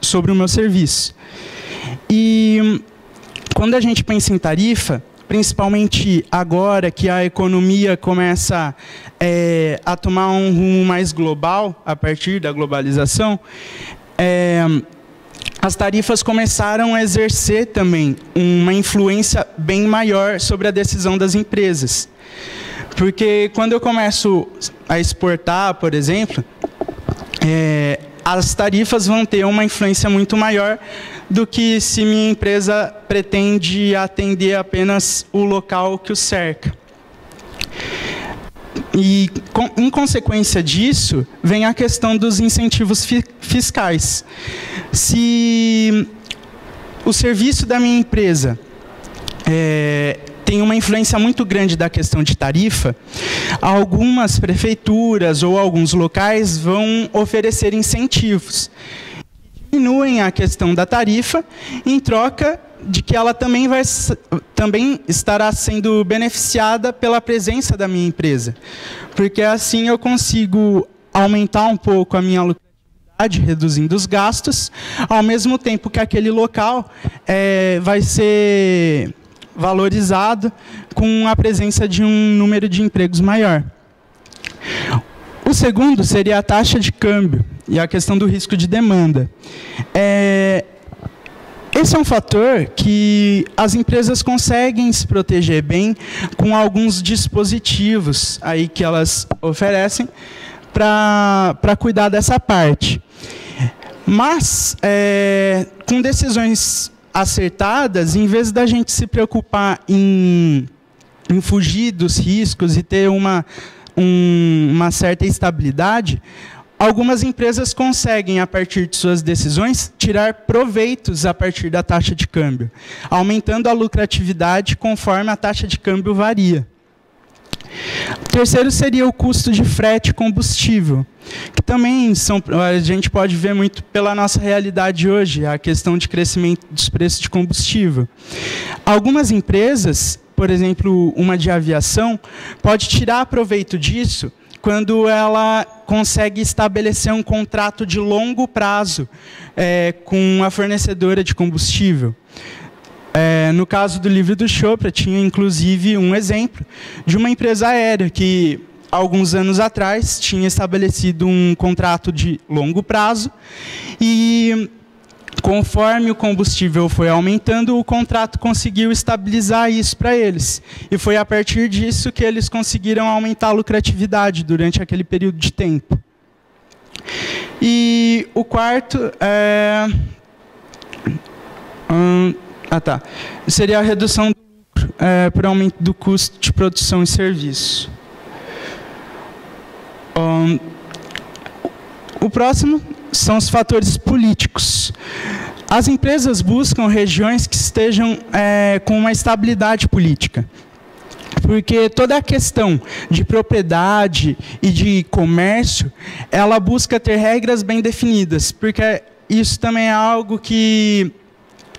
sobre o meu serviço. E quando a gente pensa em tarifa, principalmente agora que a economia começa a tomar um rumo mais global, a partir da globalização, as tarifas começaram a exercer também uma influência bem maior sobre a decisão das empresas. Porque quando eu começo a exportar, por exemplo, as tarifas vão ter uma influência muito maior do que se minha empresa pretende atender apenas o local que o cerca. E, em consequência disso, vem a questão dos incentivos fiscais. Se o serviço da minha empresa tem uma influência muito grande da questão de tarifa, algumas prefeituras ou alguns locais vão oferecer incentivos que diminuem a questão da tarifa em troca de que ela também estará sendo beneficiada pela presença da minha empresa. Porque assim eu consigo aumentar um pouco a minha lucratividade, reduzindo os gastos, ao mesmo tempo que aquele local vai ser valorizado com a presença de um número de empregos maior. O segundo seria a taxa de câmbio e a questão do risco de demanda. Esse é um fator que as empresas conseguem se proteger bem com alguns dispositivos aí que elas oferecem para cuidar dessa parte. Mas, com decisões acertadas, em vez da gente se preocupar em fugir dos riscos e ter uma certa estabilidade, algumas empresas conseguem, a partir de suas decisões, tirar proveitos a partir da taxa de câmbio, aumentando a lucratividade conforme a taxa de câmbio varia. O terceiro seria o custo de frete e combustível, que também a gente pode ver muito pela nossa realidade hoje, a questão de crescimento dos preços de combustível. Algumas empresas, por exemplo, uma de aviação, pode tirar proveito disso quando ela consegue estabelecer um contrato de longo prazo com a fornecedora de combustível. No caso do livro do Chopra, tinha inclusive um exemplo de uma empresa aérea que, alguns anos atrás, tinha estabelecido um contrato de longo prazo e, conforme o combustível foi aumentando, o contrato conseguiu estabilizar isso para eles. E foi a partir disso que eles conseguiram aumentar a lucratividade durante aquele período de tempo. E o quarto seria a redução do lucro por aumento do custo de produção e serviço. O próximo são os fatores políticos. As empresas buscam regiões que estejam com uma estabilidade política, porque toda a questão de propriedade e de comércio, ela busca ter regras bem definidas, porque isso também é algo que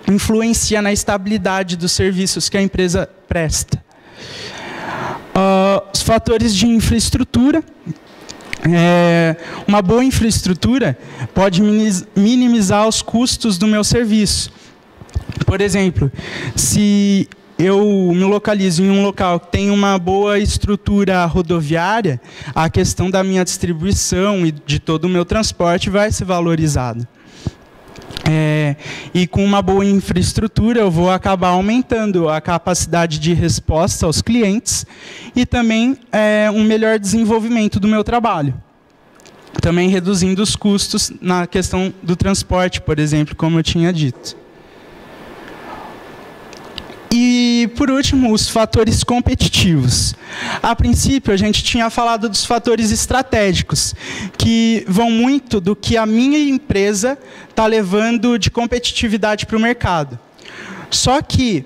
influencia na estabilidade dos serviços que a empresa presta. Os fatores de infraestrutura. Uma boa infraestrutura pode minimizar os custos do meu serviço. Por exemplo, se eu me localizo em um local que tem uma boa estrutura rodoviária, a questão da minha distribuição e de todo o meu transporte vai ser valorizada. E com uma boa infraestrutura eu vou acabar aumentando a capacidade de resposta aos clientes e também um melhor desenvolvimento do meu trabalho. Também reduzindo os custos na questão do transporte, por exemplo, como eu tinha dito. E, por último, os fatores competitivos. A princípio, a gente tinha falado dos fatores estratégicos, que vão muito do que a minha empresa está levando de competitividade para o mercado. Só que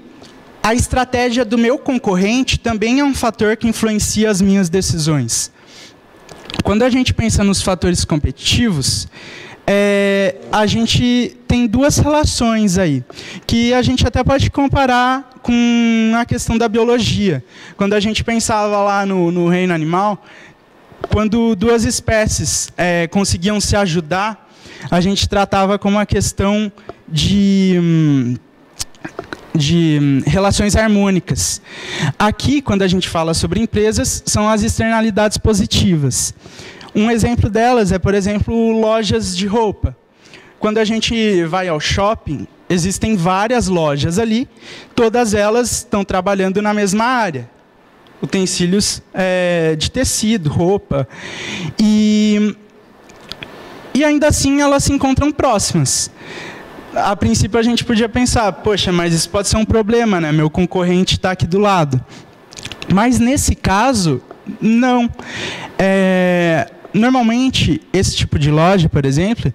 a estratégia do meu concorrente também é um fator que influencia as minhas decisões. Quando a gente pensa nos fatores competitivos, a gente tem duas relações aí, que a gente até pode comparar com a questão da biologia. Quando a gente pensava lá no reino animal, quando duas espécies conseguiam se ajudar, a gente tratava como uma questão de relações harmônicas. Aqui, quando a gente fala sobre empresas, são as externalidades positivas. Um exemplo delas é, por exemplo, lojas de roupa. Quando a gente vai ao shopping, existem várias lojas ali, todas elas estão trabalhando na mesma área. Utensílios de tecido, roupa. E ainda assim elas se encontram próximas. A princípio a gente podia pensar, poxa, mas isso pode ser um problema, né? Meu concorrente está aqui do lado. Mas nesse caso, não. Normalmente, esse tipo de loja, por exemplo,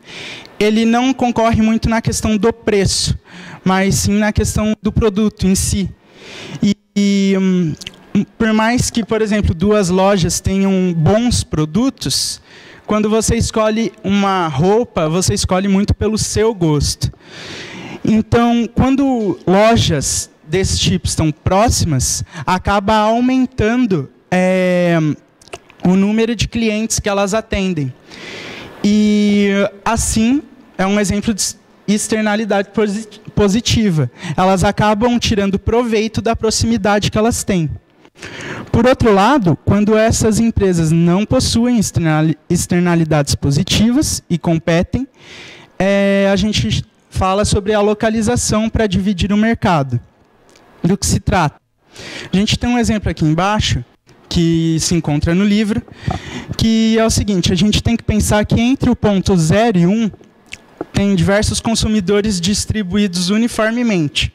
ele não concorre muito na questão do preço, mas sim na questão do produto em si. E por mais que, por exemplo, duas lojas tenham bons produtos, quando você escolhe uma roupa, você escolhe muito pelo seu gosto. Então, quando lojas desse tipo estão próximas, acaba aumentando o número de clientes que elas atendem. E, assim, é um exemplo de externalidade positiva. Elas acabam tirando proveito da proximidade que elas têm. Por outro lado, quando essas empresas não possuem externalidades positivas e competem, a gente fala sobre a localização para dividir o mercado. Do que se trata? A gente tem um exemplo aqui embaixo, que se encontra no livro, que é o seguinte: a gente tem que pensar que entre o ponto 0 e 1 tem diversos consumidores distribuídos uniformemente.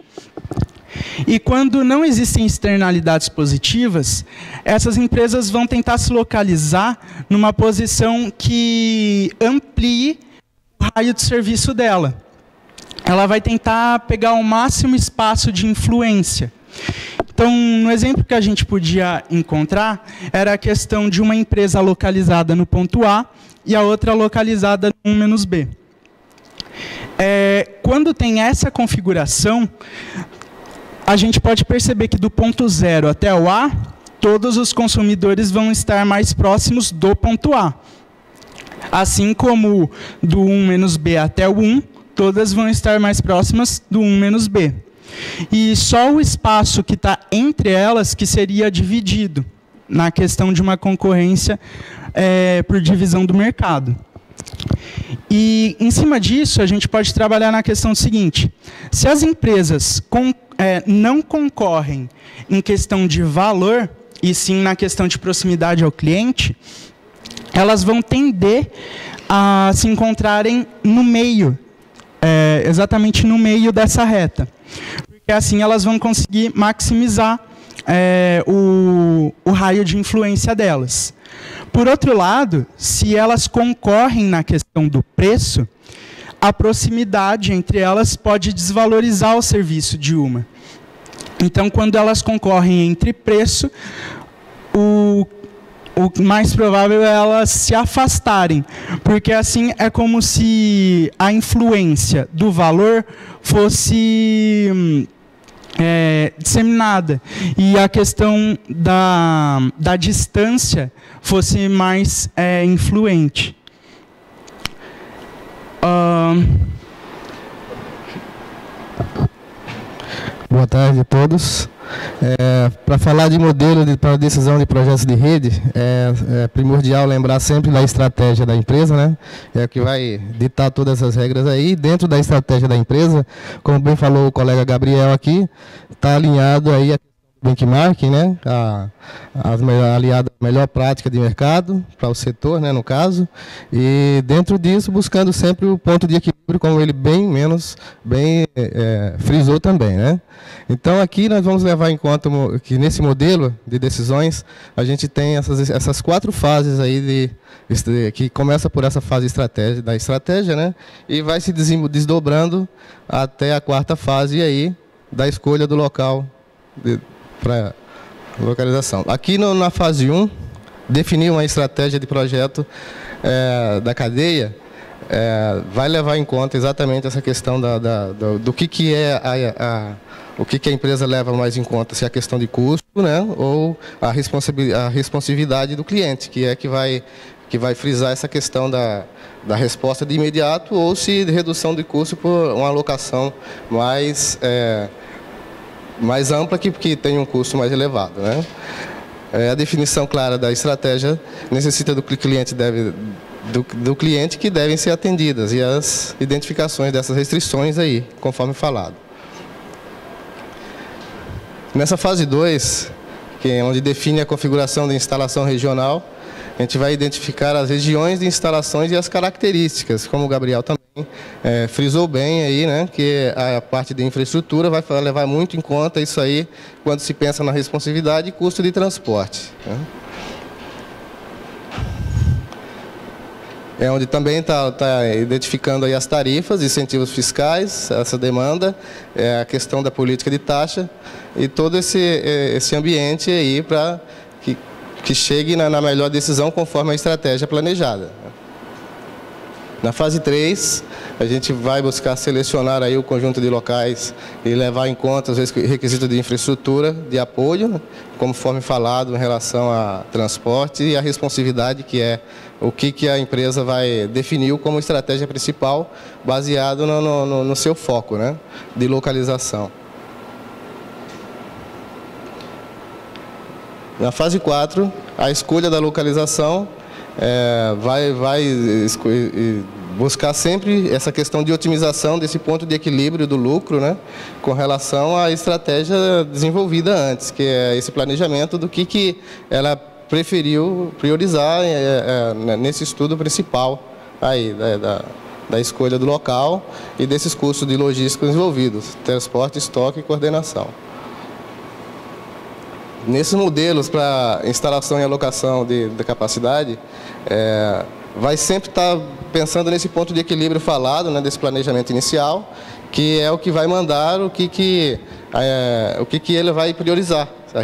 E quando não existem externalidades positivas, essas empresas vão tentar se localizar numa posição que amplie o raio de serviço dela. Ela vai tentar pegar o máximo espaço de influência. Então, no exemplo que a gente podia encontrar, era a questão de uma empresa localizada no ponto A e a outra localizada no 1-B. Quando tem essa configuração, a gente pode perceber que do ponto 0 até o A, todos os consumidores vão estar mais próximos do ponto A. Assim como do 1-B até o 1, todas vão estar mais próximas do 1-B. E só o espaço que está entre elas que seria dividido na questão de uma concorrência por divisão do mercado. E, em cima disso, a gente pode trabalhar na questão seguinte: se as empresas não concorrem em questão de valor, e sim na questão de proximidade ao cliente, elas vão tender a se encontrarem no meio, exatamente no meio dessa reta. Porque assim elas vão conseguir maximizar o raio de influência delas. Por outro lado, se elas concorrem na questão do preço, a proximidade entre elas pode desvalorizar o serviço de uma. Então, quando elas concorrem entre preço, o mais provável é elas se afastarem, porque assim é como se a influência do valor fosse disseminada e a questão da distância fosse mais influente. Boa tarde a todos. Para falar de modelo para decisão de projetos de rede, é primordial lembrar sempre da estratégia da empresa, né? É o que vai ditar todas as regras aí. Dentro da estratégia da empresa, como bem falou o colega Gabriel aqui, está alinhado aí a benchmarking, né? Aliada à melhor prática de mercado para o setor, né, no caso, e dentro disso buscando sempre o ponto de equilíbrio, como ele bem frisou também, né? Então aqui nós vamos levar em conta que nesse modelo de decisões a gente tem essas 4 fases aí que começa por essa fase da estratégia, né? E vai se desdobrando até a 4ª fase aí da escolha do local para localização. Aqui na fase 1, definir uma estratégia de projeto da cadeia vai levar em conta exatamente essa questão do que é o que a empresa leva mais em conta, se é a questão de custo, né, ou a responsividade do cliente, que vai frisar essa questão da resposta de imediato, ou se de redução de custo por uma alocação mais ampla que tem um custo mais elevado, né? A definição clara da estratégia necessita do cliente que devem ser atendidas e as identificações dessas restrições aí, conforme falado. Nessa fase 2, que é onde define a configuração da instalação regional, a gente vai identificar as regiões de instalações e as características, como o Gabriel também frisou bem aí, né, que a parte de infraestrutura vai levar muito em conta isso aí quando se pensa na responsividade e custo de transporte, né? É onde também está identificando aí as tarifas, incentivos fiscais, essa demanda, a questão da política de taxa e todo esse ambiente aí para que chegue na melhor decisão conforme a estratégia planejada. Na fase 3, a gente vai buscar selecionar aí o conjunto de locais e levar em conta os requisitos de infraestrutura, de apoio, né, conforme falado em relação a transporte e a responsividade, que é o que a empresa vai definir como estratégia principal, baseado no seu foco, né, de localização. Na fase 4, a escolha da localização vai buscar sempre essa questão de otimização desse ponto de equilíbrio do lucro, né, com relação à estratégia desenvolvida antes, que é esse planejamento do que ela preferiu priorizar nesse estudo principal aí, da escolha do local e desses custos de logística envolvidos, transporte, estoque e coordenação. Nesses modelos para instalação e alocação da capacidade, vai sempre estar pensando nesse ponto de equilíbrio falado, né, desse planejamento inicial, que é o que vai mandar o que ele vai priorizar, a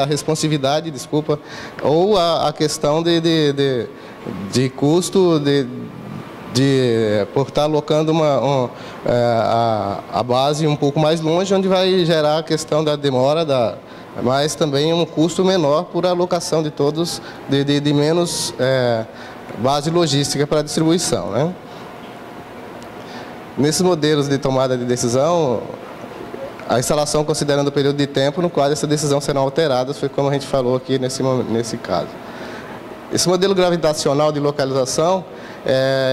responsividade, desculpa, ou a questão de custo por estar alocando a base um pouco mais longe, onde vai gerar a questão da demora, mas também um custo menor por alocação de todos, de menos base logística para a distribuição, né? Nesses modelos de tomada de decisão, a instalação considerando o período de tempo no qual essa decisão será alterada, foi como a gente falou aqui nesse caso. Esse modelo gravitacional de localização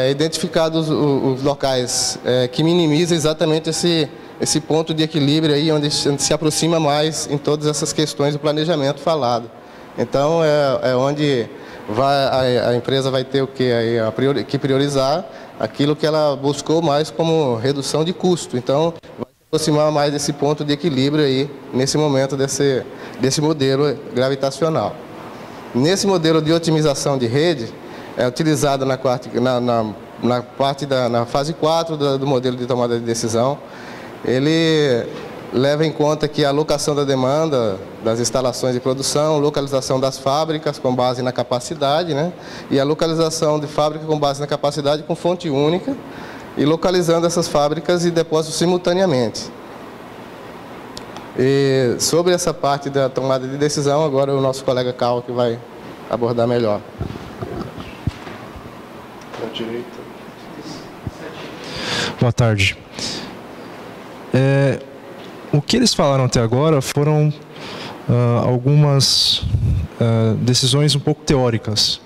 identificados os locais que minimizam exatamente esse ponto de equilíbrio aí, onde se aproxima mais em todas essas questões do planejamento falado. Então, onde a empresa vai ter que priorizar aquilo que ela buscou mais como redução de custo. Então, vai ser aproximar mais desse ponto de equilíbrio aí, nesse momento desse modelo gravitacional. Nesse modelo de otimização de rede, é utilizado na fase 4 do modelo de tomada de decisão. Ele leva em conta que a alocação da demanda das instalações de produção, localização das fábricas com base na capacidade, né? E a localização de fábrica com base na capacidade com fonte única, e localizando essas fábricas e depósitos simultaneamente. E sobre essa parte da tomada de decisão, agora o nosso colega Carl que vai abordar melhor. Boa tarde. O que eles falaram até agora foram algumas decisões um pouco teóricas,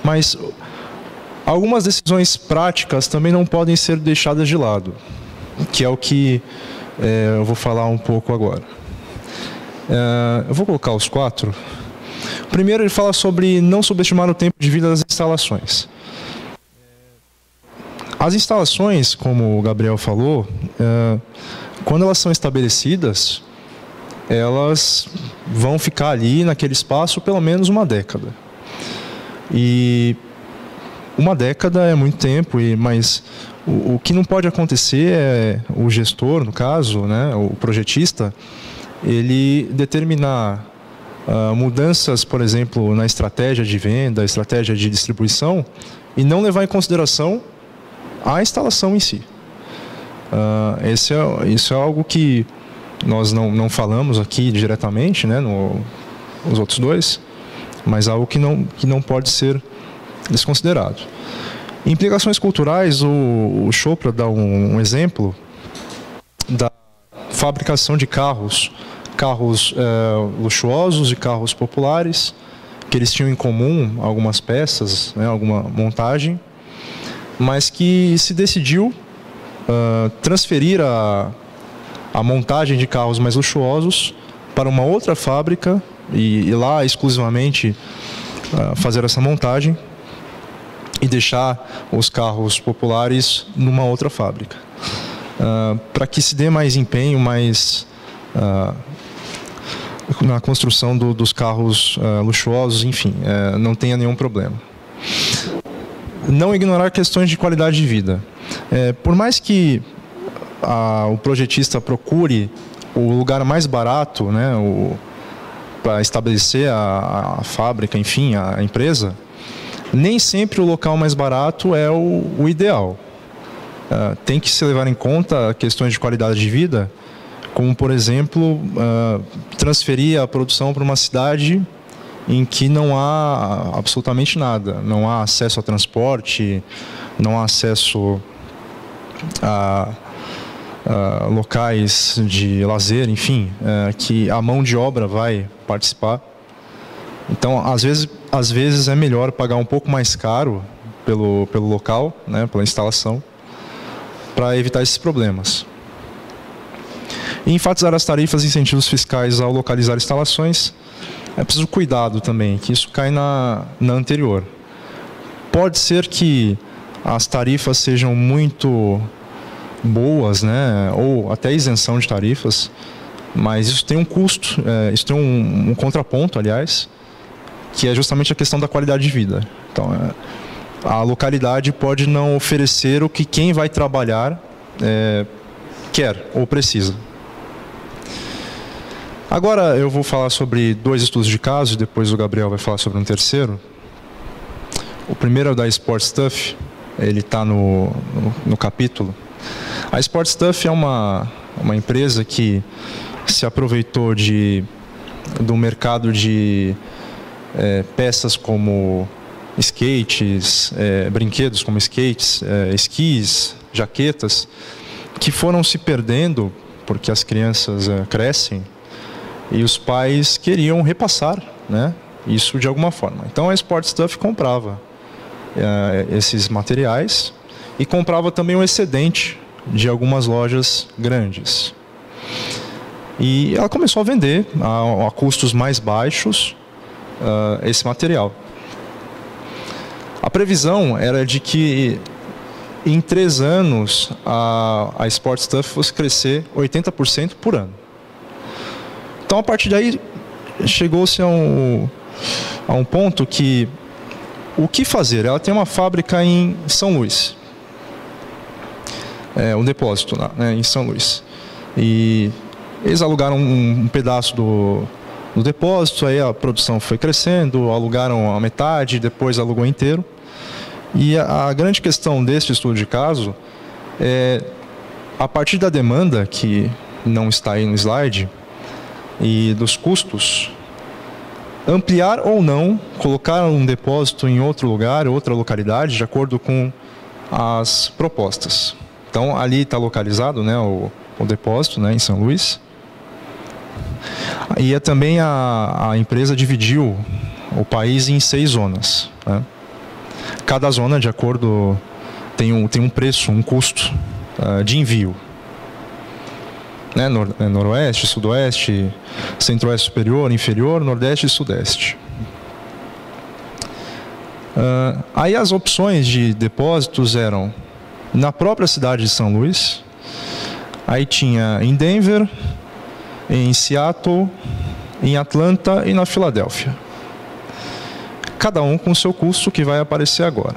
mas algumas decisões práticas também não podem ser deixadas de lado, que é o que eu vou falar um pouco agora. Eu vou colocar os 4. Primeiro, ele fala sobre não subestimar o tempo de vida das instalações. As instalações, como o Gabriel falou, quando elas são estabelecidas, elas vão ficar ali naquele espaço pelo menos uma década. E uma década é muito tempo, mas o que não pode acontecer é o gestor, no caso, né, o projetista, ele determinar mudanças, por exemplo, na estratégia de venda, estratégia de distribuição, e não levar em consideração a instalação em si. Isso é algo que nós não falamos aqui diretamente, né, nos outros dois, mas algo que não pode ser desconsiderado. Implicações culturais, o Chopra dá um exemplo da fabricação de carros luxuosos e carros populares, que eles tinham em comum algumas peças, né, alguma montagem, mas que se decidiu transferir a montagem de carros mais luxuosos para uma outra fábrica e lá exclusivamente fazer essa montagem e deixar os carros populares numa outra fábrica, para que se dê mais empenho, na construção dos carros luxuosos, enfim, não tenha nenhum problema. Não ignorar questões de qualidade de vida. Por mais que o projetista procure o lugar mais barato, né, para estabelecer a fábrica, enfim, a empresa, nem sempre o local mais barato é o ideal. Tem que se levar em conta questões de qualidade de vida, como, por exemplo, transferir a produção para uma cidade em que não há absolutamente nada. Não há acesso a transporte, não há acesso a locais de lazer, enfim, que a mão de obra vai participar. Então, às vezes é melhor pagar um pouco mais caro pelo local, né, pela instalação, para evitar esses problemas. E enfatizar as tarifas e incentivos fiscais ao localizar instalações. É preciso cuidado também, que isso cai na anterior. Pode ser que as tarifas sejam muito boas, né, ou até isenção de tarifas, mas isso tem um custo, isso tem um contraponto, aliás, que é justamente a questão da qualidade de vida. Então, a localidade pode não oferecer o que quem vai trabalhar quer ou precisa. Agora eu vou falar sobre 2 estudos de caso e depois o Gabriel vai falar sobre um terceiro. O primeiro é o da Sport Stuff, ele está no capítulo. A Sport Stuff é uma empresa que se aproveitou do mercado de peças como skates, brinquedos como skates, esquis, jaquetas, que foram se perdendo porque as crianças crescem e os pais queriam repassar, né, isso de alguma forma. Então a Sport Stuff comprava esses materiais e comprava também um excedente de algumas lojas grandes. E ela começou a vender a custos mais baixos esse material. A previsão era de que em 3 anos a Sport Stuff fosse crescer 80% por ano. Então, a partir daí, chegou-se a um ponto que o que fazer? Ela tem uma fábrica em São Luís, um depósito lá, né, em São Luís. E eles alugaram um pedaço do depósito, aí a produção foi crescendo, alugaram a metade, depois alugou inteiro. E a grande questão deste estudo de caso é, a partir da demanda, que não está aí no slide, e dos custos, ampliar ou não, colocar um depósito em outro lugar, outra localidade, de acordo com as propostas. Então, ali está localizado, né, o depósito, né, em São Luís. E também a empresa dividiu o país em 6 zonas, né? Cada zona, de acordo, tem um preço, um custo de envio. Né? Noroeste, Sudoeste, Centro-Oeste Superior, Inferior, Nordeste e Sudeste. Aí as opções de depósitos eram na própria cidade de São Luís, aí tinha em Denver, em Seattle, em Atlanta e na Filadélfia. Cada um com o seu custo, que vai aparecer agora.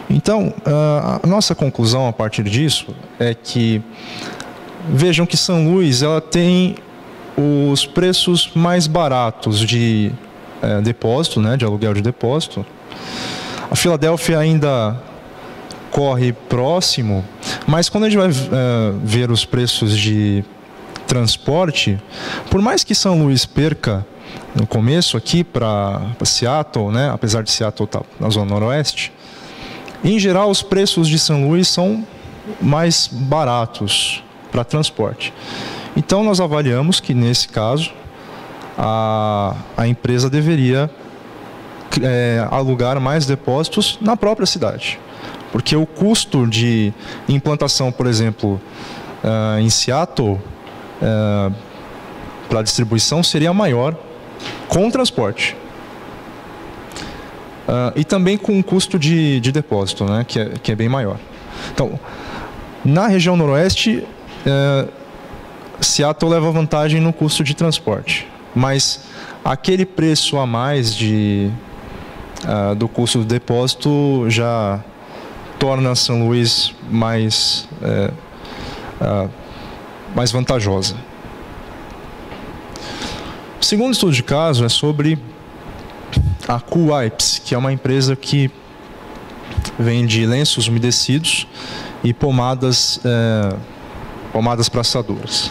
Então, a nossa conclusão a partir disso é que, vejam que São Luís ela tem os preços mais baratos de depósito, né, de aluguel de depósito. A Filadélfia ainda corre próximo, mas quando a gente vai ver os preços de transporte, por mais que São Luís perca no começo aqui para Seattle, né, apesar de Seattle estar na zona noroeste, em geral os preços de São Luís são mais baratos para transporte. Então nós avaliamos que nesse caso a empresa deveria alugar mais depósitos na própria cidade, porque o custo de implantação, por exemplo, em Seattle, para distribuição seria maior com transporte. E também com o custo de depósito, né, que é bem maior. Então, na região noroeste, Seattle leva vantagem no custo de transporte, mas aquele preço a mais do custo do depósito já torna São Luís mais vantajosa. O segundo estudo de caso é sobre a Cool-Wipes, que é uma empresa que vende lenços umedecidos e pomadas para assaduras.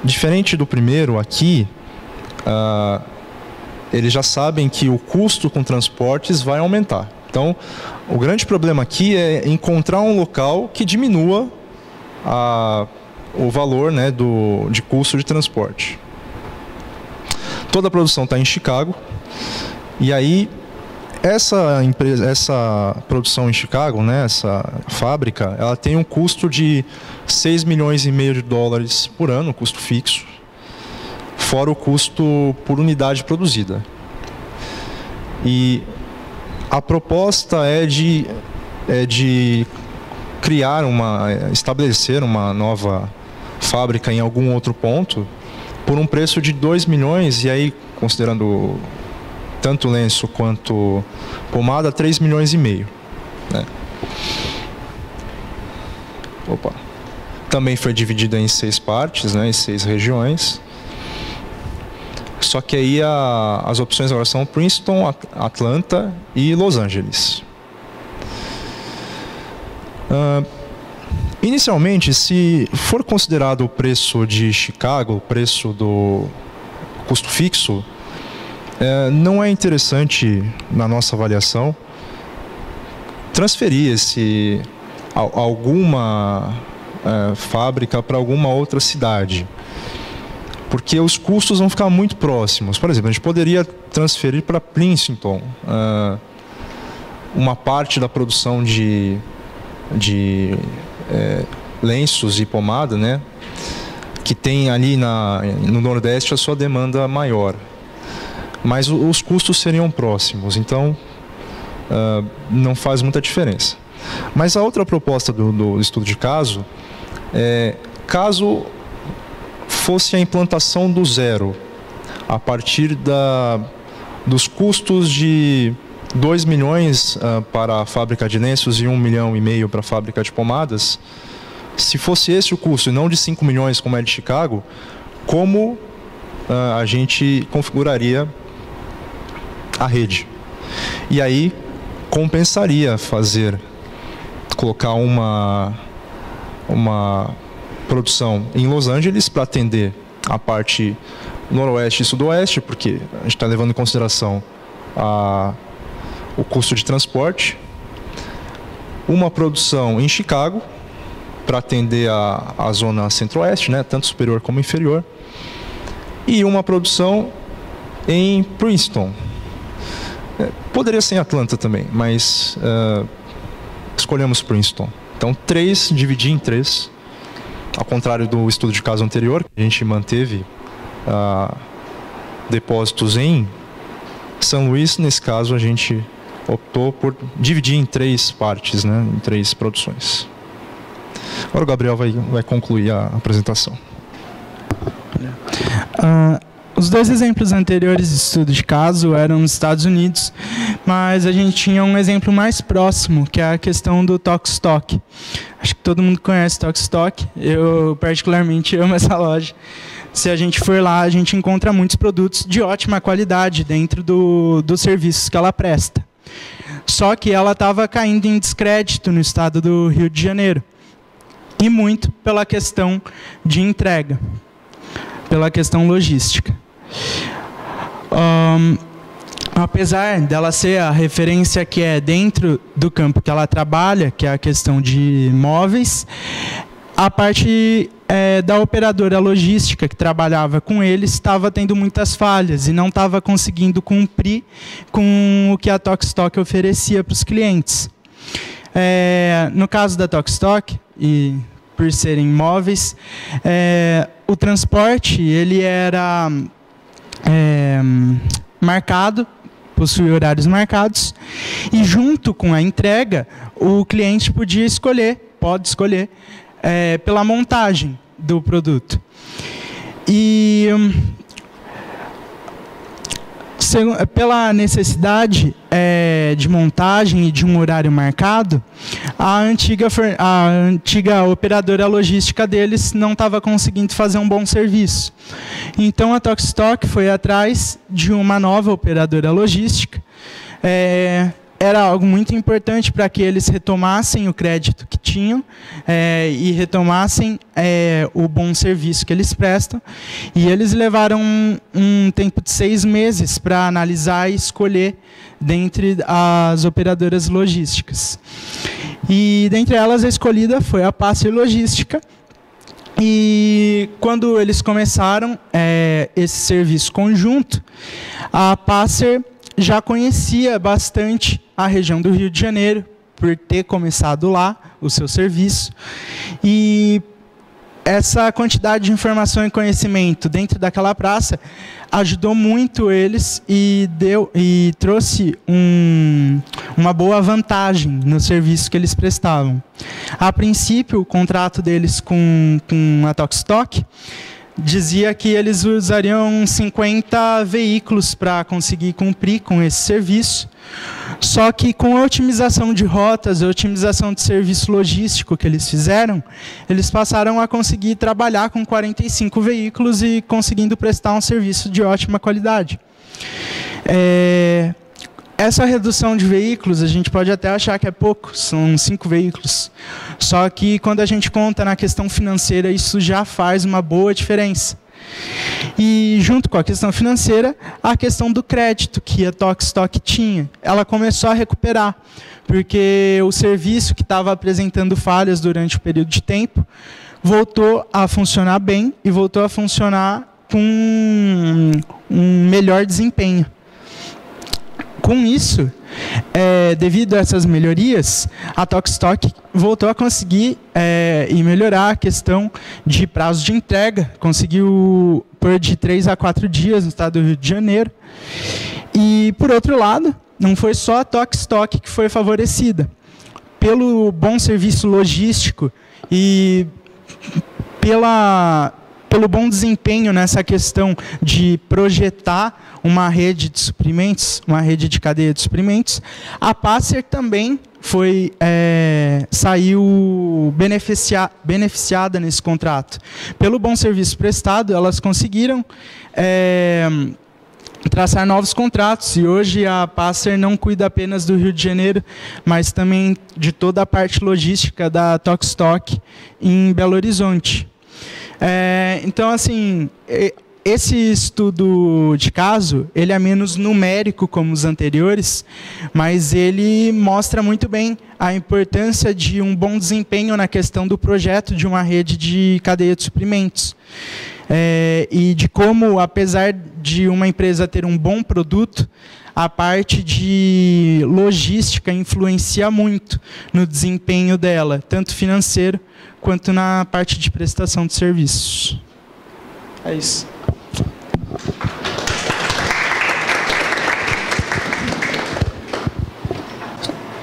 Diferente do primeiro aqui, eles já sabem que o custo com transportes vai aumentar. Então, o grande problema aqui é encontrar um local que diminua o valor, né, de custo de transporte. Toda a produção está em Chicago, e aí essa produção em Chicago, né, essa fábrica, ela tem um custo de 6,5 milhões de dólares por ano, custo fixo, fora o custo por unidade produzida. E a proposta é de estabelecer uma nova fábrica em algum outro ponto por um preço de 2 milhões, e aí, considerando tanto lenço quanto pomada, 3,5 milhões. Né? Também foi dividida em 6 partes, né, em 6 regiões. Só que aí as opções agora são Princeton, Atlanta e Los Angeles. Inicialmente, se for considerado o preço de Chicago, o preço do custo fixo, não é interessante, na nossa avaliação, transferir alguma fábrica para alguma outra cidade, porque os custos vão ficar muito próximos. Por exemplo, a gente poderia transferir para Princeton uma parte da produção de lenços e pomada, né, que tem ali no Nordeste a sua demanda maior, mas os custos seriam próximos, então não faz muita diferença. Mas a outra proposta do estudo de caso é, caso fosse a implantação do zero, a partir dos custos de 2 milhões para a fábrica de lenços e 1,5 milhão para a fábrica de pomadas, se fosse esse o custo e não de 5 milhões como é de Chicago, como a gente configuraria a rede? E aí compensaria colocar uma produção em Los Angeles para atender a parte noroeste e sudoeste, porque a gente está levando em consideração o custo de transporte, uma produção em Chicago para atender a zona centro-oeste, né, tanto superior como inferior, e uma produção em Princeton. Poderia ser em Atlanta também, mas escolhemos Princeton. Então, dividir em 3, ao contrário do estudo de caso anterior, que a gente manteve depósitos em São Luís. Nesse caso, a gente optou por dividir em 3 partes, né, em 3 produções. Agora o Gabriel vai concluir a apresentação. Os 2 exemplos anteriores de estudo de caso eram nos Estados Unidos, mas a gente tinha um exemplo mais próximo, que é a questão do Tokstok. Acho que todo mundo conhece Tokstok, eu particularmente amo essa loja. Se a gente for lá, a gente encontra muitos produtos de ótima qualidade dentro dos serviços que ela presta. Só que ela estava caindo em descrédito no estado do Rio de Janeiro. E muito pela questão de entrega, pela questão logística. Apesar dela ser a referência que é dentro do campo que ela trabalha, que é a questão de móveis, a parte da operadora logística que trabalhava com eles estava tendo muitas falhas e não estava conseguindo cumprir com o que a Tokstok oferecia para os clientes. No caso da Tokstok, e por serem móveis, o transporte ele era marcado, possui horários marcados, e junto com a entrega, o cliente pode escolher pela montagem do produto. E pela necessidade de montagem e de um horário marcado, a antiga operadora logística deles não estava conseguindo fazer um bom serviço. Então a Tokstok foi atrás de uma nova operadora logística. Era algo muito importante para que eles retomassem o crédito que tinham e retomassem o bom serviço que eles prestam. E eles levaram um tempo de 6 meses para analisar e escolher dentre as operadoras logísticas. E dentre elas, a escolhida foi a Passer Logística. E quando eles começaram esse serviço conjunto, a Passer já conhecia bastante a região do Rio de Janeiro, por ter começado lá o seu serviço. E essa quantidade de informação e conhecimento dentro daquela praça ajudou muito eles e trouxe uma boa vantagem no serviço que eles prestavam. A princípio, o contrato deles com a Tokstok dizia que eles usariam 50 veículos para conseguir cumprir com esse serviço. Só que com a otimização de rotas, a otimização de serviço logístico que eles fizeram, eles passaram a conseguir trabalhar com 45 veículos e conseguindo prestar um serviço de ótima qualidade. Essa redução de veículos, a gente pode até achar que é pouco, são 5 veículos. Só que quando a gente conta na questão financeira, isso já faz uma boa diferença. E junto com a questão financeira, a questão do crédito que a Tokstok tinha, ela começou a recuperar, porque o serviço que estava apresentando falhas durante o período de tempo voltou a funcionar bem e voltou a funcionar com um melhor desempenho. Com isso, devido a essas melhorias, a Tokstok voltou a conseguir e melhorar a questão de prazo de entrega. Conseguiu pôr de 3 a 4 dias no estado do Rio de Janeiro. E, por outro lado, não foi só a Tokstok que foi favorecida. pelo bom serviço logístico e pelo bom desempenho nessa questão de projetar uma rede de suprimentos, uma rede de cadeia de suprimentos, a Passer também saiu beneficiada nesse contrato. Pelo bom serviço prestado, elas conseguiram traçar novos contratos, e hoje a Passer não cuida apenas do Rio de Janeiro, mas também de toda a parte logística da Tokstok em Belo Horizonte. Então, assim, esse estudo de caso, ele é menos numérico como os anteriores, mas ele mostra muito bem a importância de um bom desempenho na questão do projeto de uma rede de cadeia de suprimentos. E de como, apesar de uma empresa ter um bom produto, a parte de logística influencia muito no desempenho dela, tanto financeiro quanto na parte de prestação de serviços. É isso.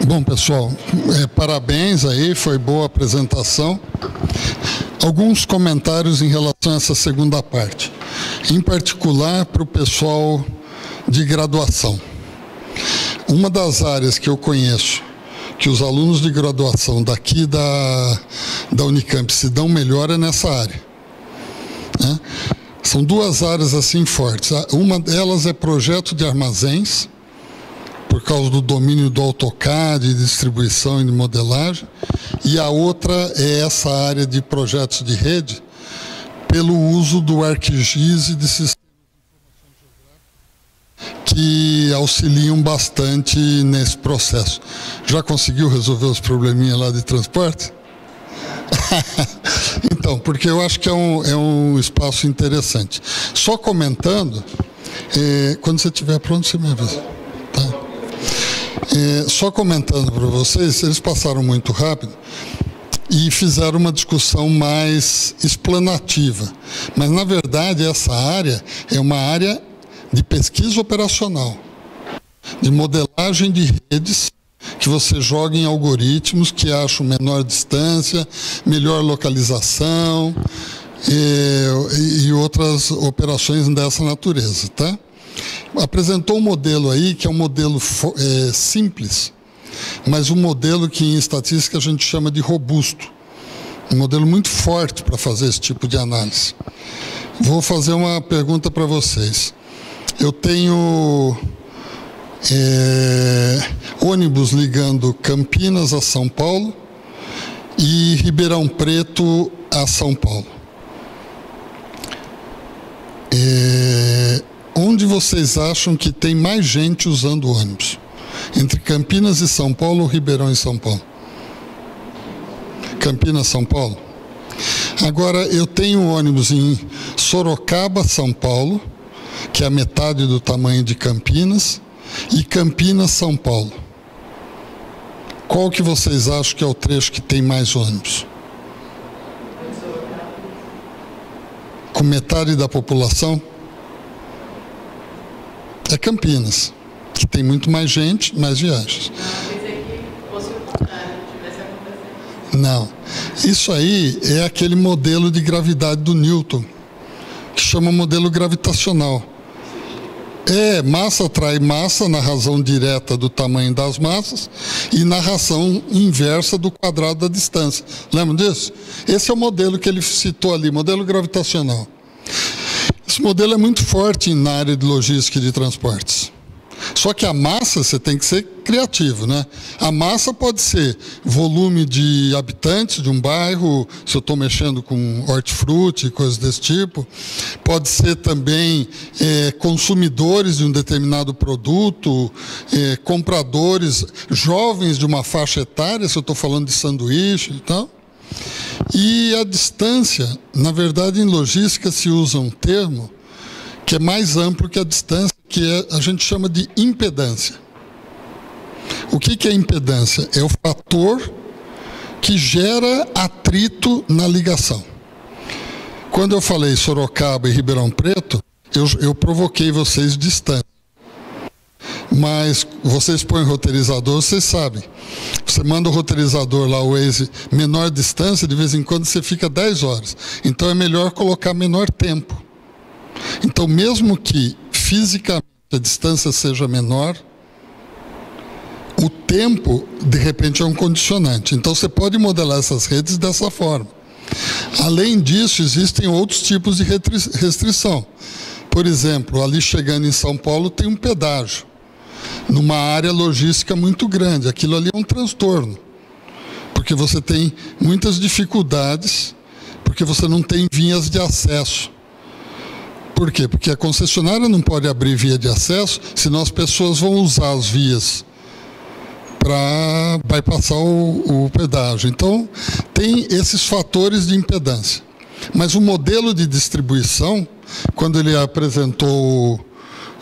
Bom, pessoal, parabéns aí, foi boa a apresentação. Alguns comentários em relação a essa segunda parte, em particular para o pessoal de graduação. Uma das áreas que eu conheço, que os alunos de graduação daqui da Unicamp se dão melhor é nessa área. Né? São duas áreas assim fortes. Uma delas é projeto de armazéns, por causa do domínio do AutoCAD, de distribuição e de modelagem, e a outra é essa área de projetos de rede, pelo uso do ArcGIS e de sistemas de informação geográfica, que auxiliam bastante nesse processo. Já conseguiu resolver os probleminhas lá de transporte? Então, porque eu acho que é um espaço interessante. Só comentando, quando você estiver pronto, você me avisa. Tá? Só comentando para vocês, eles passaram muito rápido e fizeram uma discussão mais explanativa. Mas, na verdade, essa área é uma área de pesquisa operacional, de modelagem de redes, que você joga em algoritmos que acham menor distância, melhor localização e outras operações dessa natureza, tá? Apresentou um modelo aí que é um modelo simples, mas um modelo que em estatística a gente chama de robusto. Um modelo muito forte para fazer esse tipo de análise. Vou fazer uma pergunta para vocês. Eu tenho ônibus ligando Campinas a São Paulo e Ribeirão Preto a São Paulo. Onde vocês acham que tem mais gente usando ônibus? Entre Campinas e São Paulo ou Ribeirão e São Paulo? Campinas, São Paulo? Agora, eu tenho ônibus em Sorocaba, São Paulo, que é a metade do tamanho de Campinas, e Campinas, São Paulo. Qual que vocês acham que é o trecho que tem mais ônibus? Com metade da população? É Campinas, que tem muito mais gente, mais viagens. Não. Isso aí é aquele modelo de gravidade do Newton, que chama modelo gravitacional. Massa atrai massa na razão direta do tamanho das massas e na razão inversa do quadrado da distância. Lembram disso? Esse é o modelo que ele citou ali, modelo gravitacional. Esse modelo é muito forte na área de logística e de transportes. Só que a massa, você tem que ser criativo, né? A massa pode ser volume de habitantes de um bairro, se eu estou mexendo com hortifruti, coisas desse tipo. Pode ser também consumidores de um determinado produto, compradores, jovens de uma faixa etária, se eu estou falando de sanduíche e tal. E a distância, na verdade, em logística se usa um termo que é mais amplo que a distância, que a gente chama de impedância. O que é impedância? É o fator que gera atrito na ligação. Quando eu falei Sorocaba e Ribeirão Preto, eu provoquei vocês distância. mas vocês põem roteirizador, vocês sabem. Você manda o roteirizador lá, o Waze, menor distância, de vez em quando você fica 10 horas. Então é melhor colocar menor tempo. Então, mesmo que fisicamente a distância seja menor, o tempo, de repente, é um condicionante. Então, você pode modelar essas redes dessa forma. Além disso, existem outros tipos de restrição. Por exemplo, ali chegando em São Paulo tem um pedágio, numa área logística muito grande. Aquilo ali é um transtorno, porque você tem muitas dificuldades, porque você não tem vias de acesso. Por quê? Porque a concessionária não pode abrir via de acesso, senão as pessoas vão usar as vias para bypassar o pedágio. Então, tem esses fatores de impedância. Mas o modelo de distribuição, quando ele apresentou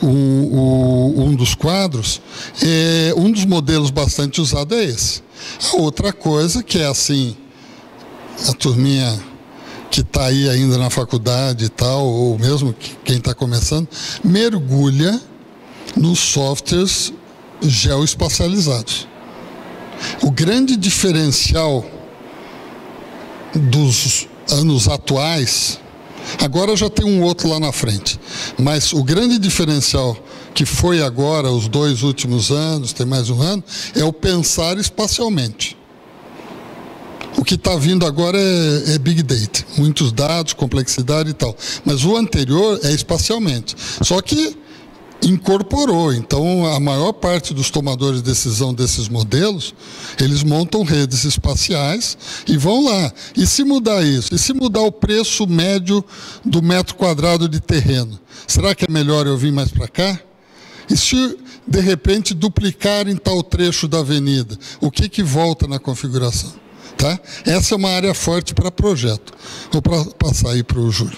um dos quadros, um dos modelos bastante usado é esse. A outra coisa que é assim, a turminha que está aí ainda na faculdade e tal, ou mesmo quem está começando, mergulha nos softwares geoespacializados. O grande diferencial dos anos atuais, agora já tem um outro lá na frente, mas o grande diferencial que foi agora, os 2 últimos anos, tem mais um ano, é o pensar espacialmente. O que está vindo agora é Big Data, muitos dados, complexidade e tal, mas o anterior é espacialmente, só que incorporou. Então, a maior parte dos tomadores de decisão desses modelos, eles montam redes espaciais e vão lá. E se mudar isso? E se mudar o preço médio do metro quadrado de terreno? Será que é melhor eu vir mais para cá? E se, de repente, duplicar em tal trecho da avenida? O que volta na configuração? Tá? Essa é uma área forte para projeto. Vou passar aí para o Júlio.